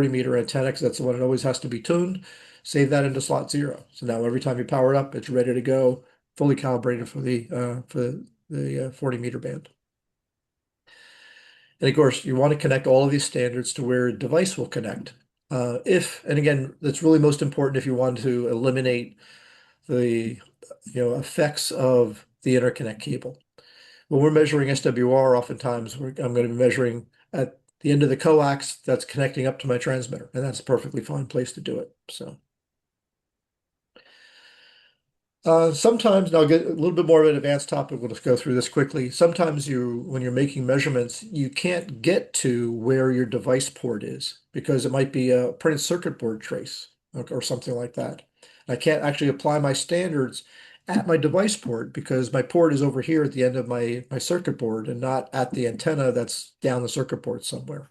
meter antenna, because that's the one that always has to be tuned, save that into slot 0. So now every time you power it up, it's ready to go, fully calibrated for the 40 meter band. And of course, you want to connect all of these standards to where a device will connect. And again, that's really most important if you want to eliminate the effects of the interconnect cable. When we're measuring SWR, oftentimes I'm going to be measuring at the end of the coax that's connecting up to my transmitter, and that's a perfectly fine place to do it. So. Sometimes, and I'll get a little bit more of an advanced topic, we'll just go through this quickly. Sometimes when you're making measurements, you can't get to where your device port is because it might be a printed circuit board trace or something like that. I can't actually apply my standards at my device port because my port is over here at the end of my circuit board and not at the antenna that's down the circuit board somewhere.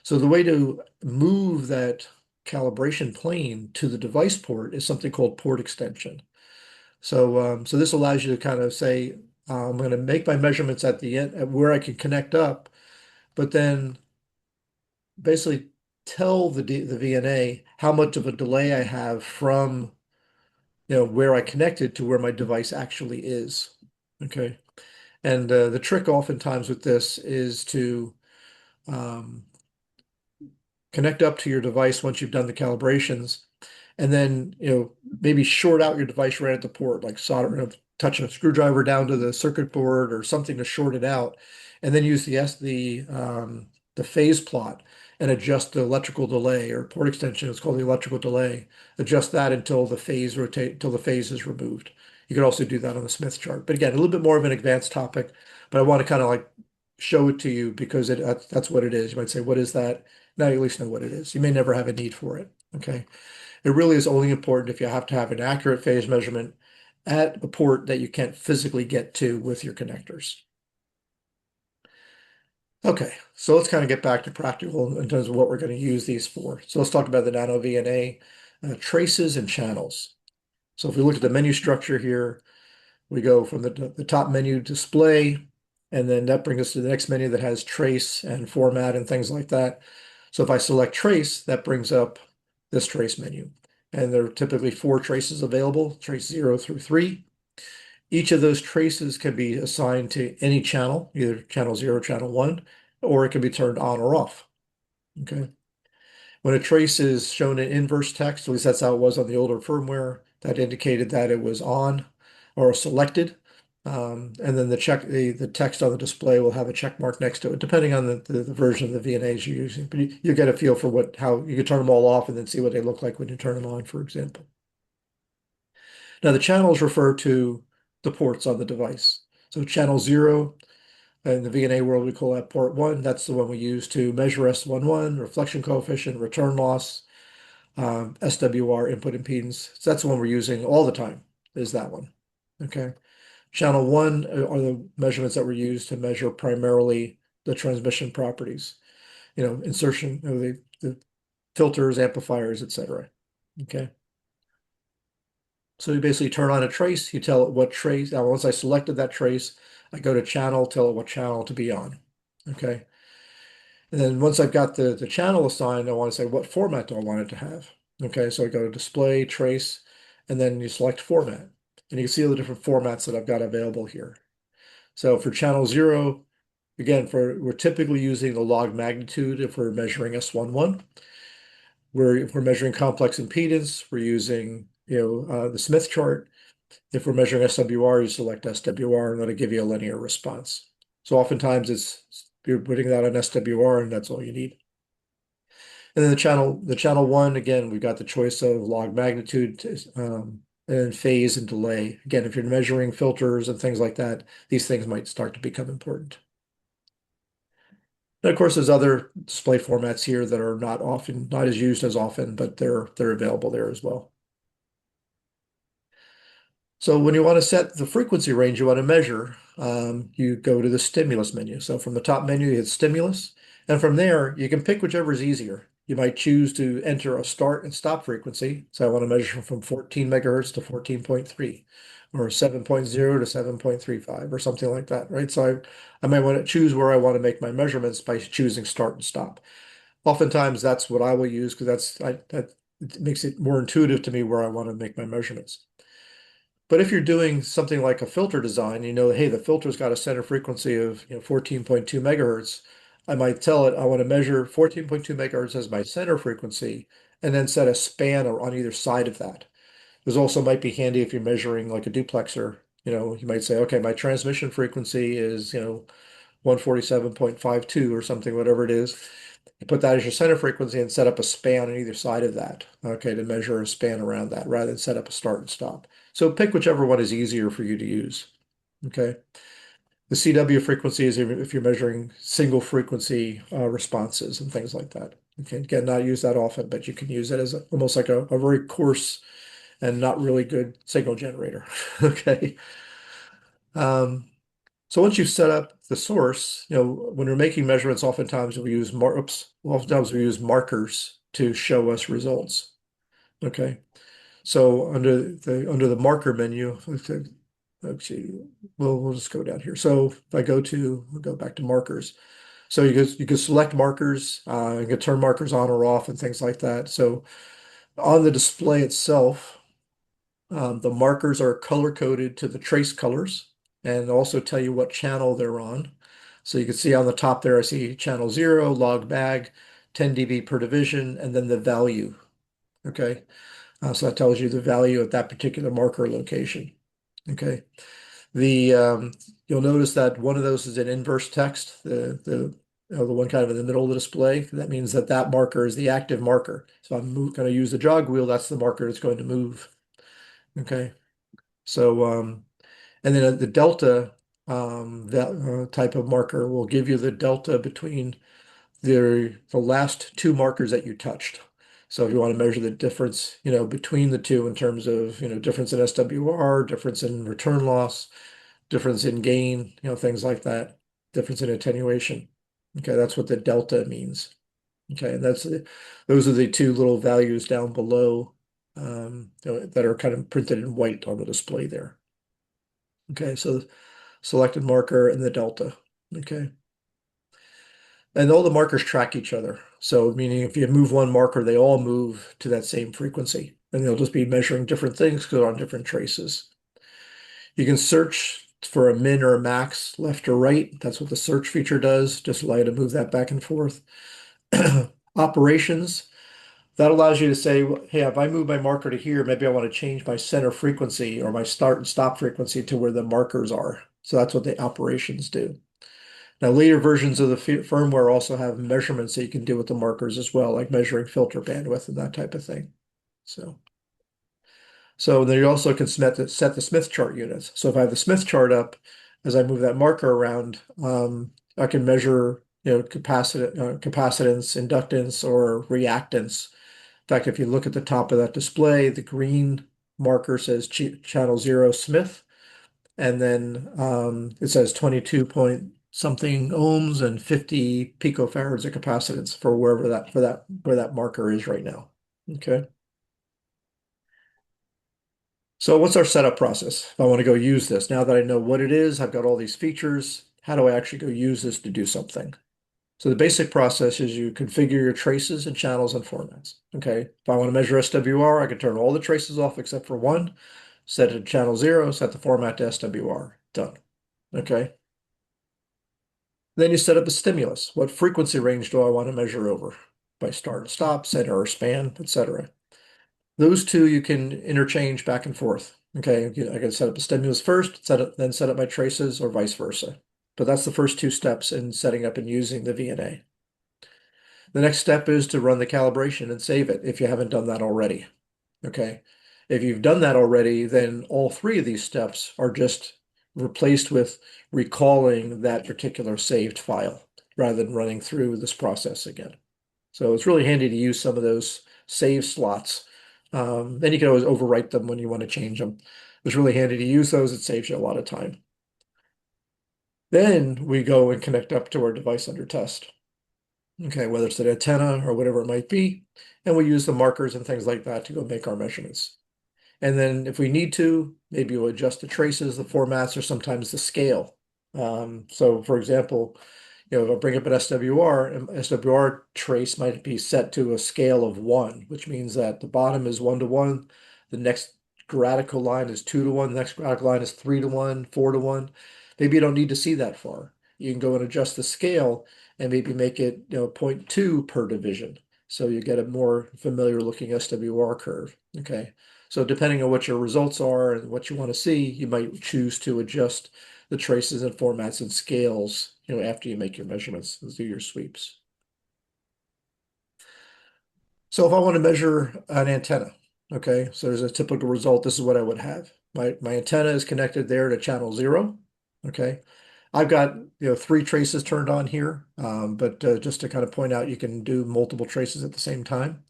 So the way to move that calibration plane to the device port is something called port extension. So this allows you to kind of say, I'm going to make my measurements at the end at where I can connect up, but then basically tell the VNA how much of a delay I have from where I connected to where my device actually is. Okay. And the trick oftentimes with this is to connect up to your device once you've done the calibrations, and then maybe short out your device right at the port, like solder, touch a screwdriver down to the circuit board or something to short it out, and then use the phase plot and adjust the electrical delay or port extension. It's called the electrical delay. Adjust that until the phase is removed. You could also do that on the Smith chart, but again, a little bit more of an advanced topic. But I want to kind of like show it to you because that's what it is. You might say, "What is that?" Now you at least know what it is. You may never have a need for it. Okay. It really is only important if you have to have an accurate phase measurement at a port that you can't physically get to with your connectors. Okay, so let's kind of get back to practical in terms of what we're going to use these for. So let's talk about the NanoVNA traces and channels. So if we look at the menu structure here, we go from the top menu display, and then that brings us to the next menu that has trace and format and things like that. So if I select trace, that brings up this trace menu. And there are typically 4 traces available, trace 0 through 3. Each of those traces can be assigned to any channel, either channel 0, channel 1, or it can be turned on or off. Okay. When a trace is shown in inverse text, at least that's how it was on the older firmware, that indicated that it was on or selected. And then the text on the display will have a check mark next to it, depending on the version of the VNAs you're using. But you get a feel for how you can turn them all off and then see what they look like when you turn them on, for example. Now the channels refer to the ports on the device. So channel 0, in the VNA world, we call that port 1. That's the one we use to measure S11, reflection coefficient, return loss, SWR, input impedance. So that's the one we're using all the time, is that one. Okay. Channel 1 are the measurements that were used to measure primarily the transmission properties, insertion of the filters, amplifiers, etc. Okay. So you basically turn on a trace, you tell it what trace. Now, once I selected that trace, I go to channel, tell it what channel to be on. Okay. And then once I've got the channel assigned, I want to say what format do I want it to have. Okay, so I go to display, trace, and then you select format. And you can see all the different formats that I've got available here. So for channel 0, again, we're typically using the log magnitude if we're measuring S11. If we're measuring complex impedance, we're using the Smith chart. If we're measuring SWR, you select SWR and let it give you a linear response. So oftentimes you're putting that on SWR and that's all you need. And then the channel 1, again, we've got the choice of log magnitude, and phase and delay. Again, if you're measuring filters and things like that, these things might start to become important. And of course, there's other display formats here that are not as used as often, but they're available there as well. So when you want to set the frequency range you want to measure, you go to the stimulus menu. So from the top menu, you hit stimulus, and from there, you can pick whichever is easier. You might choose to enter a start and stop frequency. So I want to measure from 14 megahertz to 14.3, or 7.0 to 7.35, or something like that, right? So I might want to choose where I want to make my measurements by choosing start and stop. Oftentimes, that's what I will use because that it makes it more intuitive to me where I want to make my measurements. But if you're doing something like a filter design, hey, the filter's got a center frequency of 14.2 megahertz. I might tell it I want to measure 14.2 megahertz as my center frequency and then set a span on either side of that. This also might be handy if you're measuring like a duplexer. You might say, okay, my transmission frequency is 147.52 or something, whatever it is. You put that as your center frequency and set up a span on either side of that, okay, to measure a span around that rather than set up a start and stop. So pick whichever one is easier for you to use, okay? The CW frequency is if you're measuring single frequency responses and things like that. Okay, again, not use that often, but you can use it as almost like a very coarse and not really good signal generator, okay? So once you've set up the source, when we're making measurements, oftentimes we use markers to show us results. Okay. So under the marker menu, actually, we'll just go down here. So if we'll go back to markers. So you can select markers, you can turn markers on or off and things like that. So on the display itself, the markers are color coded to the trace colors and also tell you what channel they're on. So you can see on the top there, I see channel 0, log bag, 10 dB per division, and then the value. Okay. So that tells you the value at that particular marker location. Okay. You'll notice that one of those is an inverse text, the one kind of in the middle of the display. That means that marker is the active marker. So I'm going to use the jog wheel. That's the marker that's going to move. Okay. So, and then the delta type of marker will give you the delta between the last two markers that you touched. So if you want to measure the difference, between the two in terms of, difference in SWR, difference in return loss, difference in gain, things like that, difference in attenuation. Okay, that's what the delta means. Okay, and those are the two little values down below that are kind of printed in white on the display there. Okay, so selected marker and the delta. Okay. And all the markers track each other. So meaning if you move one marker, they all move to that same frequency. And they'll just be measuring different things because they're on different traces. You can search for a min or a max, left or right. That's what the search feature does. Just allow you to move that back and forth. Operations. That allows you to say, hey, if I move my marker to here, maybe I want to change my center frequency or my start and stop frequency to where the markers are. So that's what the operations do. Now, later versions of the firmware also have measurements that you can do with the markers as well, like measuring filter bandwidth and that type of thing. So then you also can set the Smith chart units. So if I have the Smith chart up, as I move that marker around, I can measure, capacitance, inductance, or reactance. In fact, if you look at the top of that display, the green marker says channel 0 Smith, and then it says 22 point something ohms and 50 picofarads of capacitance for where that marker is right now. Okay. So what's our setup process? If I want to go use this, now that I know what it is, I've got all these features, how do I actually go use this to do something? So the basic process is you configure your traces and channels and formats. Okay. If I want to measure SWR, I can turn all the traces off except for one, set it to channel 0, set the format to SWR. Done. Okay. Then you set up a stimulus. What frequency range do I want to measure over? By start and stop, center or span, etc. Those two you can interchange back and forth. Okay, I can set up a stimulus first, then set up my traces, or vice versa. But that's the first two steps in setting up and using the VNA. The next step is to run the calibration and save it if you haven't done that already. Okay, if you've done that already, then all three of these steps are just replaced with recalling that particular saved file rather than running through this process again. So it's really handy to use some of those save slots. Then you can always overwrite them when you want to change them. It's really handy to use those. It saves you a lot of time. Then we go and connect up to our device under test. Okay, whether it's an antenna or whatever it might be, and we use the markers and things like that to go make our measurements. And then if we need to, maybe we'll adjust the traces, the formats, or sometimes the scale. So for example, if I bring up an SWR, an SWR trace might be set to a scale of 1, which means that the bottom is 1 to 1, the next gradical line is 2 to 1, the next gradical line is 3 to 1, 4 to 1. Maybe you don't need to see that far. You can go and adjust the scale and maybe make it 0.2 per division. So you get a more familiar looking SWR curve. Okay. So depending on what your results are and what you want to see, you might choose to adjust the traces and formats and scales, after you make your measurements and do your sweeps. So if I want to measure an antenna, okay, so there's a typical result. This is what I would have. My antenna is connected there to channel 0. Okay. I've got 3 traces turned on here, but just to kind of point out, you can do multiple traces at the same time.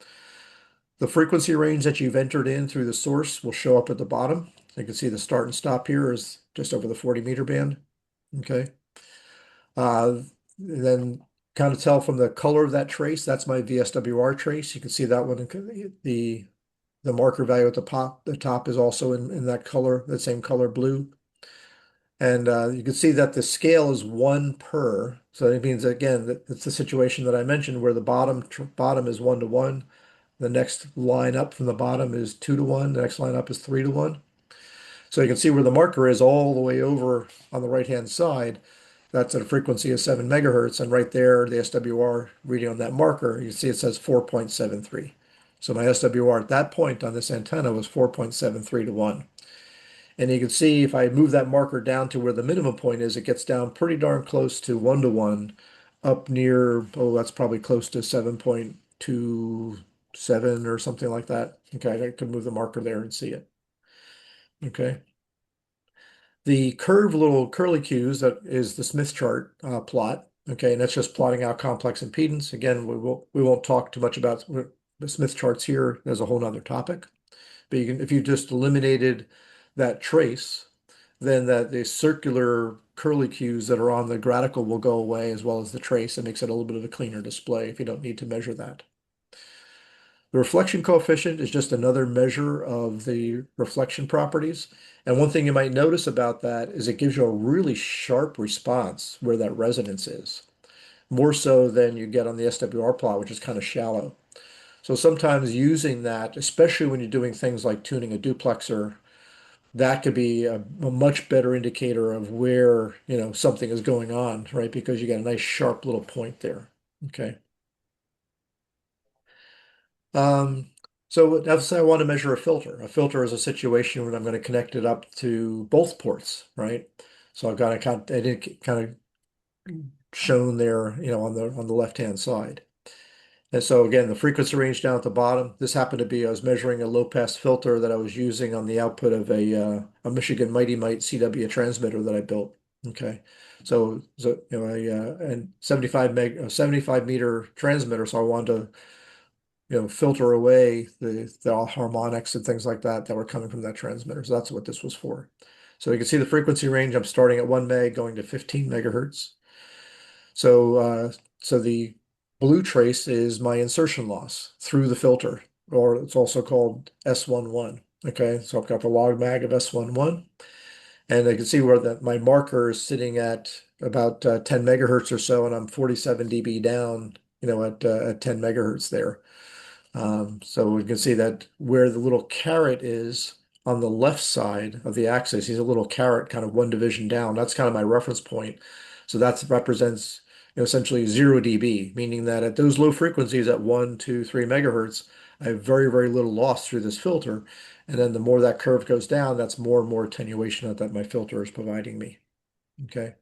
The frequency range that you've entered in through the source will show up at the bottom. You can see the start and stop here is just over the 40-meter band. Okay. Then kind of tell from the color of that trace, that's my VSWR trace. You can see that one, the marker value at the top is also in that color, that same color blue. And you can see that the scale is 1 per. So it means, again, that it's the situation that I mentioned where the bottom is 1 to 1. The next line up from the bottom is 2 to 1. The next line up is 3 to 1. So you can see where the marker is all the way over on the right-hand side. That's at a frequency of 7 megahertz. And right there, the SWR reading on that marker, you see it says 4.73. So my SWR at that point on this antenna was 4.73 to 1. And you can see if I move that marker down to where the minimum point is, it gets down pretty darn close to 1 to 1, up near, that's probably close to 7.27 or something like that. Okay, I could move the marker there and see it. Okay. The curved little curly cues, that is the Smith chart plot. Okay, and that's just plotting out complex impedance. Again, we won't talk too much about the Smith charts here. There's a whole nother topic. But if you just eliminated that trace, then the circular curly cues that are on the gradical will go away, as well as the trace. It makes it a little bit of a cleaner display if you don't need to measure that. The reflection coefficient is just another measure of the reflection properties. And one thing you might notice about that is it gives you a really sharp response where that resonance is, more so than you get on the SWR plot, which is kind of shallow. So sometimes using that, especially when you're doing things like tuning a duplexer, that could be a much better indicator of where, something is going on, right? Because you got a nice sharp little point there. Okay. So let's say I want to measure a filter. A filter is a situation where I'm going to connect it up to both ports, right? So I've got a kind of shown there, on the left-hand side. And so again, the frequency range down at the bottom, this happened to be, I was measuring a low-pass filter that I was using on the output of a Michigan Mighty Mite CW transmitter that I built. Okay. So and 75 meter transmitter. So I wanted to, filter away the harmonics and things like that were coming from that transmitter. So that's what this was for. So you can see the frequency range. I'm starting at 1 meg, going to 15 megahertz. So the blue trace is my insertion loss through the filter, or it's also called S11. Okay, so I've got the log mag of S11, and I can see where my marker is sitting at about 10 megahertz or so, and I'm 47 dB down, at 10 megahertz there. So we can see that where the little caret is on the left side of the axis, he's a little caret kind of one division down. That's kind of my reference point. So that represents essentially 0 dB, meaning that at those low frequencies at 1, 2, 3 megahertz, I have very, very little loss through this filter. And then the more that curve goes down, that's more and more attenuation that my filter is providing me. Okay.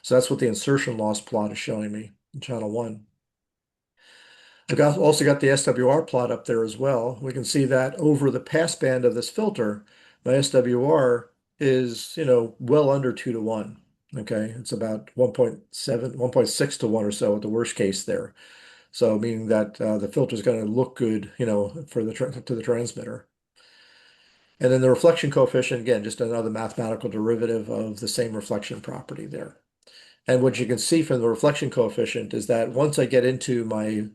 So that's what the insertion loss plot is showing me in channel 1. Also got the SWR plot up there as well. We can see that over the passband of this filter, my SWR is, well under 2 to 1. Okay, it's about 1.7, 1.6 to 1 or so at the worst case there. So meaning that the filter is going to look good, for to the transmitter. And then the reflection coefficient, again, just another mathematical derivative of the same reflection property there. And what you can see from the reflection coefficient is that once I get into my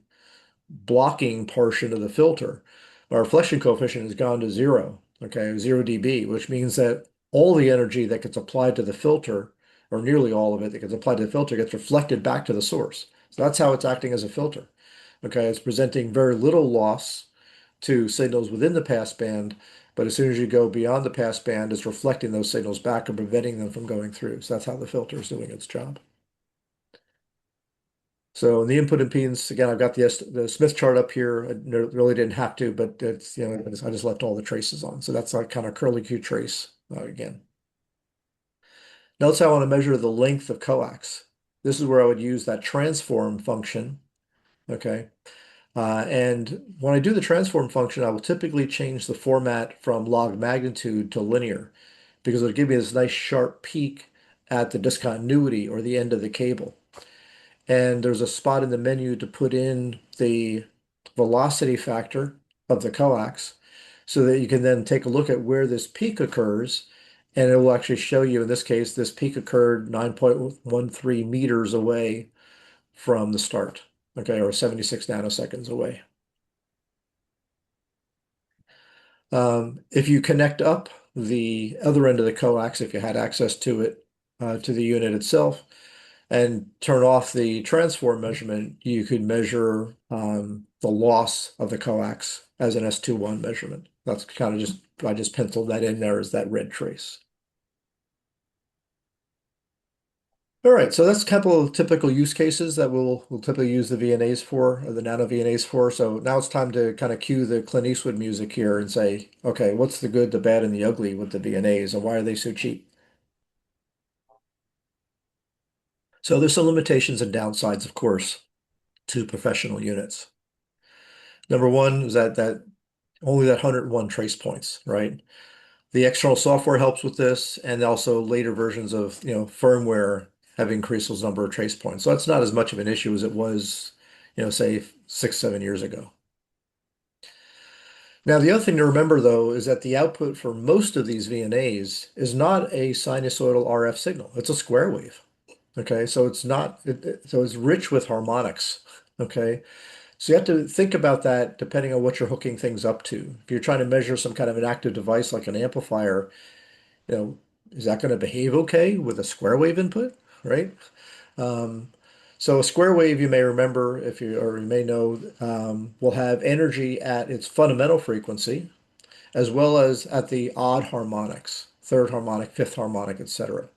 blocking portion of the filter, our reflection coefficient has gone to 0, okay, 0 dB, which means that all the energy that gets applied to the filter, or nearly all of it that gets applied to the filter, gets reflected back to the source. So that's how it's acting as a filter. Okay, it's presenting very little loss to signals within the passband, but as soon as you go beyond the passband, it's reflecting those signals back and preventing them from going through. So that's how the filter is doing its job. So in the input impedance, again, I've got the Smith chart up here. I really didn't have to, but it's, I just left all the traces on. So that's a kind of curly Q trace again. Notice how I want to measure the length of coax. This is where I would use that transform function. Okay. And when I do the transform function, I will typically change the format from log magnitude to linear because it'll give me this nice sharp peak at the discontinuity or the end of the cable. And there's a spot in the menu to put in the velocity factor of the coax so that you can then take a look at where this peak occurs, and it will actually show you, in this case, this peak occurred 9.13 meters away from the start, okay, or 76 nanoseconds away. If you connect up the other end of the coax, if you had access to it, to the unit itself, and turn off the transform measurement, you could measure the loss of the coax as an S21 measurement. That's kind of I just penciled that in there as that red trace. All right, so that's a couple of typical use cases that we'll typically use the VNAs for, or the NanoVNAs for. So now it's time to kind of cue the Clint Eastwood music here and say, okay, what's the good, the bad, and the ugly with the VNAs, and why are they so cheap? So there's some limitations and downsides, of course, to professional units. Number one is that only that 101 trace points, right? The external software helps with this, and also later versions of firmware have increased those number of trace points. So that's not as much of an issue as it was, say 6, 7 years ago. Now, the other thing to remember, though, is that the output for most of these VNAs is not a sinusoidal RF signal. It's a square wave. Okay, so it's not, so it's rich with harmonics. Okay, so you have to think about that depending on what you're hooking things up to. If you're trying to measure some kind of an active device like an amplifier, is that going to behave okay with a square wave input, right? So a square wave, you may remember, or you may know, will have energy at its fundamental frequency, as well as at the odd harmonics, third harmonic, fifth harmonic, etc.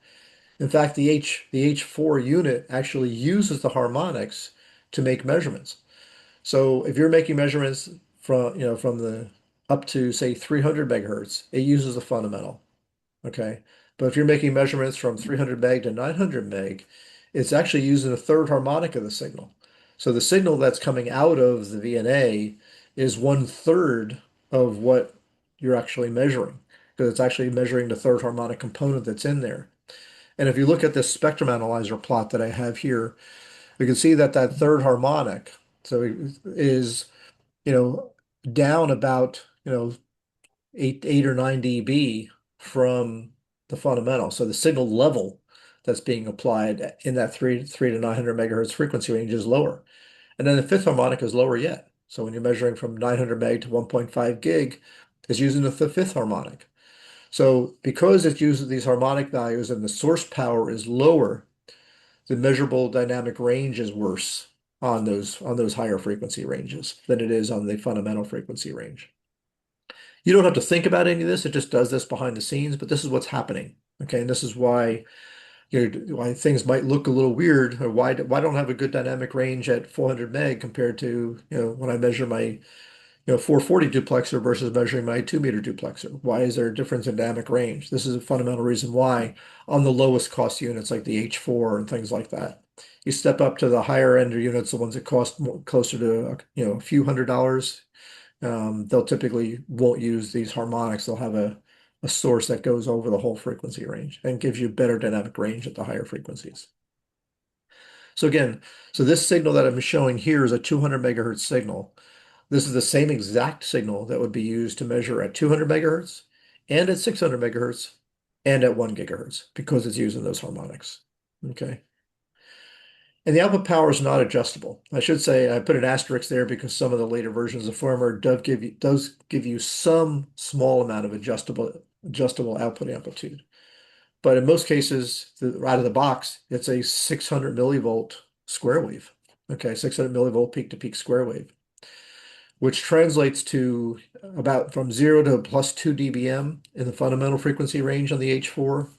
In fact, the H4 unit actually uses the harmonics to make measurements. So if you're making measurements from the up to say 300 megahertz, it uses the fundamental. Okay. But if you're making measurements from 300 meg to 900 meg, it's actually using the third harmonic of the signal. So the signal that's coming out of the VNA is 1/3 of what you're actually measuring, because it's actually measuring the third harmonic component that's in there. And if you look at this spectrum analyzer plot that I have here, we can see that that third harmonic is, down about, 8 or 9 dB from the fundamental. So the signal level that's being applied in that 3 to 900 megahertz frequency range is lower. And then the fifth harmonic is lower yet. So when you're measuring from 900 meg to 1.5 gig, is using the fifth harmonic. So because it uses these harmonic values and the source power is lower, the measurable dynamic range is worse on those higher frequency ranges than it is on the fundamental frequency range. You don't have to think about any of this, it just does this behind the scenes, but this is what's happening. Okay, and this is why why things might look a little weird, or why don't I have a good dynamic range at 400 meg compared to when I measure my 440 duplexer versus measuring my 2 meter duplexer. Why is there a difference in dynamic range? This is a fundamental reason why on the lowest cost units like the H4 and things like that. You step up to the higher end units, the ones that cost more, closer to a few $100s, they'll typically won't use these harmonics. They'll have a source that goes over the whole frequency range and gives you better dynamic range at the higher frequencies. So again, this signal that I'm showing here is a 200 megahertz signal. This is the same exact signal that would be used to measure at 200 megahertz and at 600 megahertz and at 1 gigahertz because it's using those harmonics. Okay. And the output power is not adjustable. I should say I put an asterisk there because some of the later versions of firmware does give you some small amount of adjustable output amplitude. But in most cases, out of the box, it's a 600 millivolt square wave. Okay, 600 millivolt peak to peak square wave, which translates to about from 0 to plus 2 dBm in the fundamental frequency range on the H4,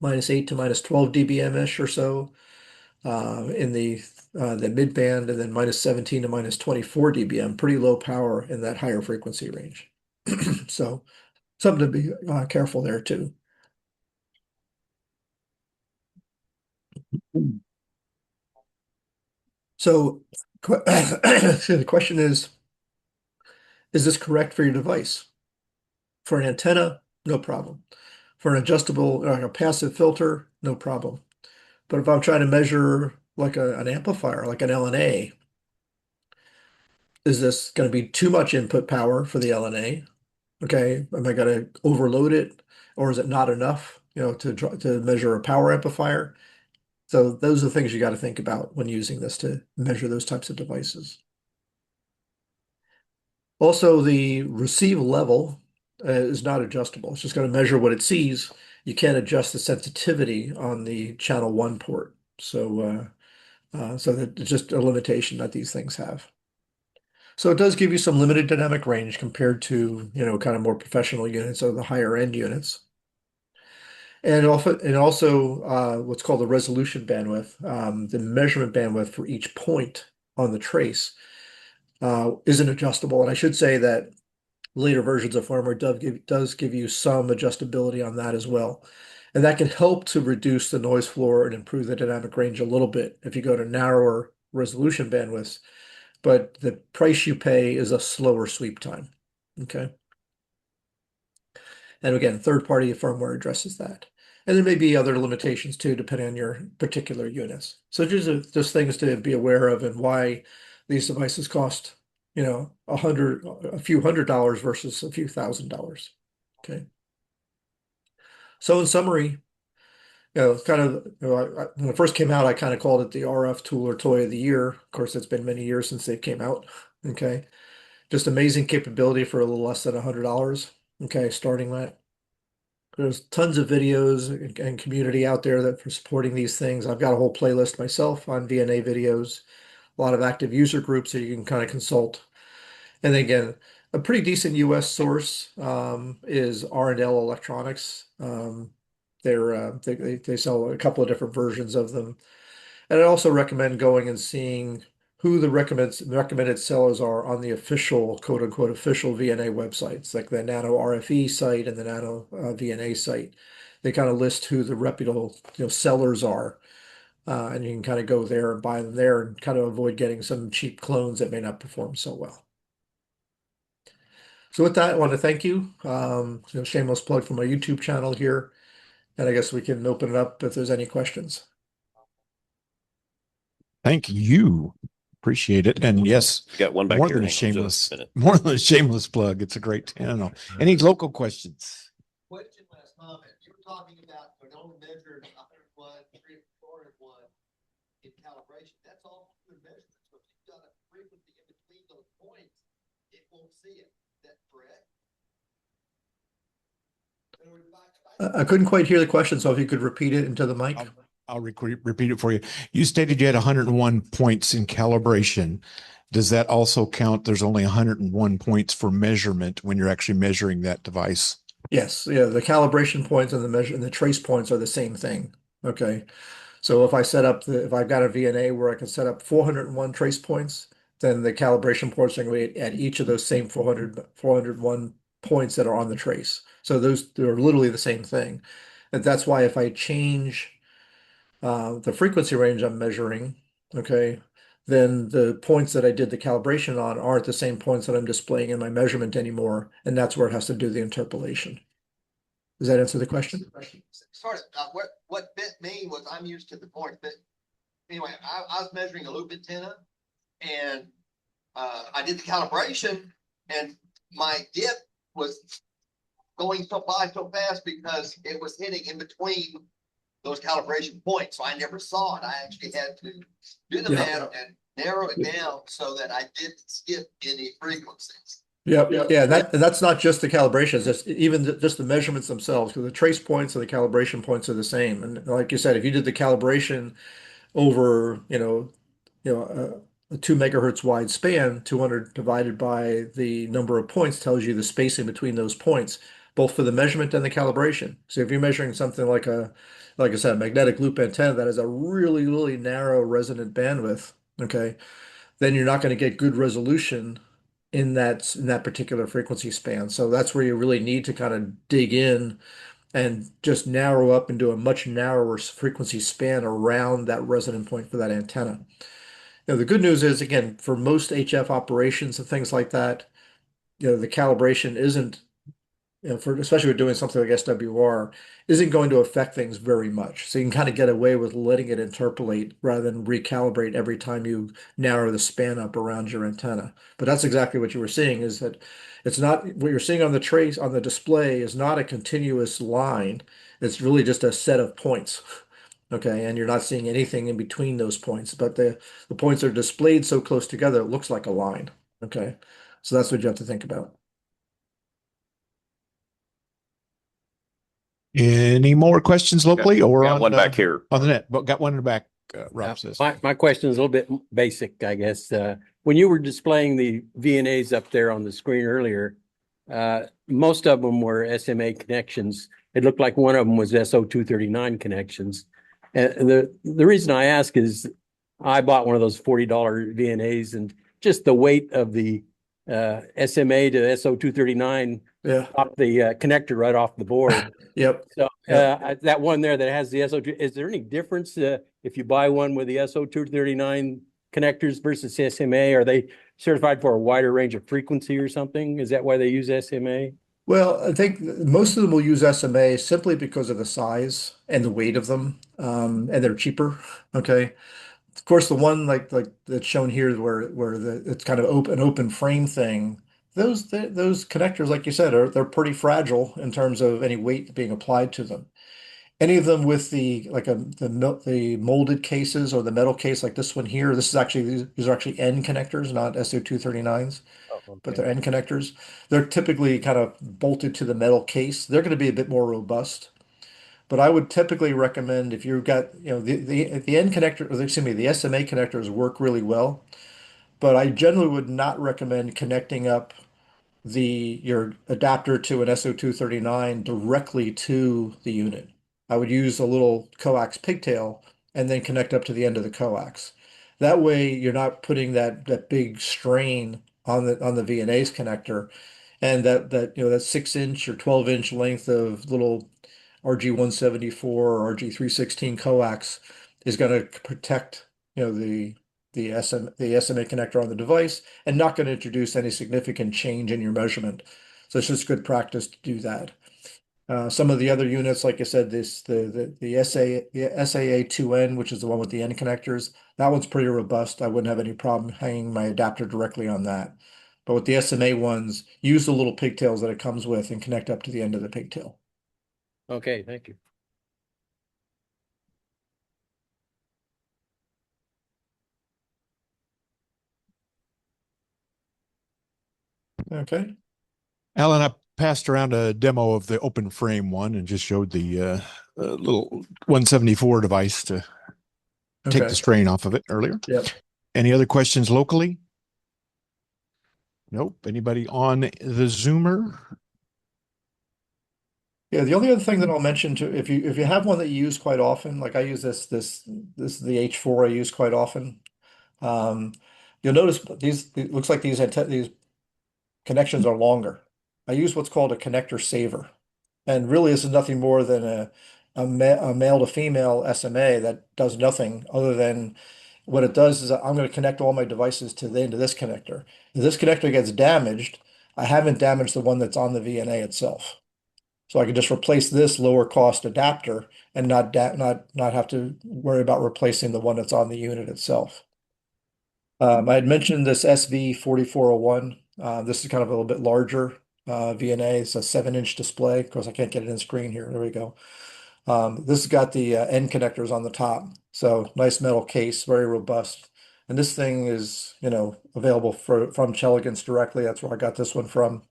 minus 8 to minus 12 dBm-ish or so in the mid band, and then minus 17 to minus 24 dBm, pretty low power in that higher frequency range. So something to be careful there too. So the question is this correct for your device? For an antenna, no problem. For an adjustable, a passive filter, no problem. But if I'm trying to measure like an amplifier, like an LNA, is this going to be too much input power for the LNA? Okay, am I going to overload it, or is it not enough, to measure a power amplifier? So those are the things you got to think about when using this to measure those types of devices. Also, the receive level is not adjustable. It's just going to measure what it sees. You can't adjust the sensitivity on the channel 1 port. So that it's just a limitation that these things have. So it does give you some limited dynamic range compared to, kind of more professional units or the higher end units. And also what's called the resolution bandwidth, the measurement bandwidth for each point on the trace isn't adjustable. And I should say that later versions of firmware does give you some adjustability on that as well. And that can help to reduce the noise floor and improve the dynamic range a little bit if you go to narrower resolution bandwidths. But the price you pay is a slower sweep time. Okay. And again, third-party firmware addresses that. And there may be other limitations too, depending on your particular units. So just things to be aware of and why these devices cost, a few $100s versus a few $1,000s. Okay. So in summary, kind of, when it first came out, I kind of called it the RF tool or toy of the year. Of course, it's been many years since they came out. Okay. Just amazing capability for a little less than $100. Okay, starting that. There's tons of videos and community out there that for supporting these things. I've got a whole playlist myself on VNA videos, a lot of active user groups that you can kind of consult. And again, a pretty decent US source is R&L Electronics. They sell a couple of different versions of them. And I also recommend going and seeing who the recommended sellers are on the official, quote unquote, official VNA websites, like the Nano RFE site and the Nano VNA site. They kind of list who the reputable sellers are. And you can kind of go there and buy them there and kind of avoid getting some cheap clones that may not perform so well. So with that, I want to thank you. Shameless plug for my YouTube channel here. And I guess we can open it up if there's any questions. Thank you. Appreciate it. And yes, We got one back more here. than a Hang on just shameless, a minute. more than a shameless plug. It's a great channel. Any local questions? Question, last comment. You were talking about when only measured 101, 401 in calibration. That's all good measurements. So if you've got a frequency in between those points, it won't see it. Is that correct? I couldn't quite hear the question, so if you could repeat it into the mic. I'll repeat it for you. You stated you had 101 points in calibration. Does that also count? There's only 101 points for measurement when you're actually measuring that device. Yes, yeah, the calibration points and the measure and the trace points are the same thing. Okay. So if I've got a VNA where I can set up 401 trace points, then the calibration points are going to be at each of those same 401 points that are on the trace. So they're literally the same thing. And that's why if I change the frequency range I'm measuring, okay, then the points that I did the calibration on aren't the same points that I'm displaying in my measurement anymore. And that's where it has to do the interpolation. Does that answer the question? Sort of, what bit me was I'm used to the points, but anyway, I was measuring a loop antenna and I did the calibration and my dip was going by so fast because it was hitting in between those calibration points. So I never saw it. I actually had to do the math and narrow it down so that I didn't skip any frequencies. Yeah, that's not just the calibrations, that's just the measurements themselves, because the trace points and the calibration points are the same. And like you said, if you did the calibration over, a 2 megahertz wide span, 200 divided by the number of points tells you the spacing between those points, both for the measurement and the calibration. So if you're measuring something like I said, a magnetic loop antenna that has a really, really narrow resonant bandwidth, okay, then you're not going to get good resolution in that particular frequency span. So that's where you really need to kind of dig in and just narrow up into a much narrower frequency span around that resonant point for that antenna. The good news is, again, for most HF operations and things like that, the calibration isn't, for especially with doing something like SWR, isn't going to affect things very much. So you can kind of get away with letting it interpolate rather than recalibrate every time you narrow the span up around your antenna. But that's exactly what you were seeing, is that it's not what you're seeing on the trace on the display is not a continuous line. It's really just a set of points. Okay, and you're not seeing anything in between those points, but the points are displayed so close together, it looks like a line. Okay, so that's what you have to think about. Any more questions locally or Got on one back here. on the net? But got one in the back. Rob says. My question is a little bit basic, I guess. When you were displaying the VNAs up there on the screen earlier, most of them were SMA connections. It looked like one of them was SO239 connections. And the reason I ask is I bought one of those $40 VNAs, and just the weight of the SMA to SO239 Yeah. off the connector right off the board. Yep. So that one there that has the SO2, is there any difference if you buy one with the SO239 connectors versus SMA? Are they certified for a wider range of frequency or something? Is that why they use SMA? Well, I think most of them will use SMA simply because of the size and the weight of them, and they're cheaper. Okay. Of course, the one like that's shown here where it's kind of open frame thing. Those connectors, like you said, they're pretty fragile in terms of any weight being applied to them. Any of them with the molded cases or the metal case like this one here, these are actually N connectors, not SO239s, but they're N connectors. They're typically kind of bolted to the metal case. They're going to be a bit more robust. But I would typically recommend, if you've got, the N connector, or excuse me, the SMA connectors work really well. But I generally would not recommend connecting up your adapter to an SO239 directly to the unit. I would use a little coax pigtail and then connect up to the end of the coax. That way you're not putting that big strain on the VNA's connector, and that 6-inch or 12-inch length of little RG174 or RG316 coax is going to protect the SMA connector on the device and not going to introduce any significant change in your measurement. So it's just good practice to do that. Some of the other units, like I said, the SAA2N, which is the one with the N connectors, that one's pretty robust. I wouldn't have any problem hanging my adapter directly on that. But with the SMA ones, use the little pigtails that it comes with and connect up to the end of the pigtail. Okay, thank you. Okay. Alan, I passed around a demo of the open frame one and just showed the little 174 device to take Okay. the strain off of it earlier. Yep. Any other questions locally? Nope. Anybody on the Zoomer? Yeah, the only other thing that I'll mention too, if you have one that you use quite often, like I use this is the H4 I use quite often. You'll notice it looks like these connections are longer. I use what's called a connector saver. And really this is nothing more than a male to female SMA that does nothing other than what it does is I'm going to connect all my devices to the end of this connector. If this connector gets damaged, I haven't damaged the one that's on the VNA itself. So I can just replace this lower cost adapter and not have to worry about replacing the one that's on the unit itself. I had mentioned this SV4401. This is kind of a little bit larger VNA. It's a 7-inch display. Of course, I can't get it in screen here. There we go. This has got the end connectors on the top. So nice metal case, very robust. And this thing is, available from Chelegans directly. That's where I got this one from.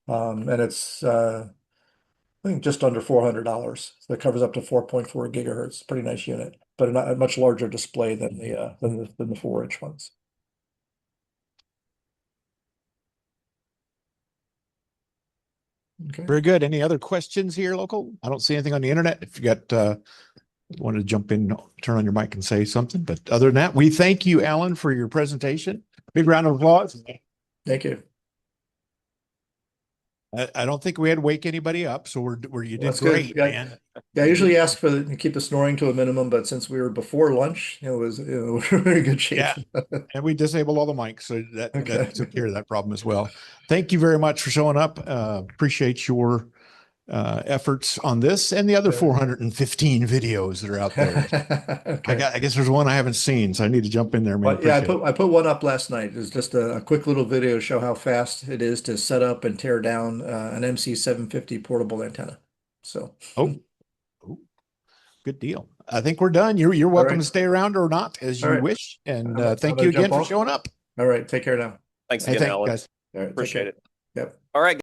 And it's I think just under $400. So it covers up to 4.4 gigahertz. Pretty nice unit, but a much larger display than the 4-inch ones. Okay. Very good. Any other questions here local? I don't see anything on the internet. If you got want to jump in, turn on your mic and say something. But other than that, we thank you, Alan, for your presentation. Big round of applause. Thank you. I don't think we had to wake anybody up, so you did That's good. great, Yeah. man. Yeah, I usually ask to keep the snoring to a minimum, but since we were before lunch, it was we're in very good shape. Yeah. And we disabled all the mics, so that Okay. took care of that problem as well. Thank you very much for showing up. Appreciate your efforts on this and the other 415 videos that are out there. Okay. I guess there's one I haven't seen, so I need to jump in there. Man. But yeah, Appreciate I put one up last night. It's just a quick little video to show how fast it is to set up and tear down an MC750 portable antenna. So Oh, good deal. I think we're done. You're welcome right. to stay around or not as All you right. wish. And I'm thank gonna you again jump for off. showing up. All right, take care now. Thanks Hey, again, thank you, Alan. guys. All right, take Appreciate care. it. Yep. All right.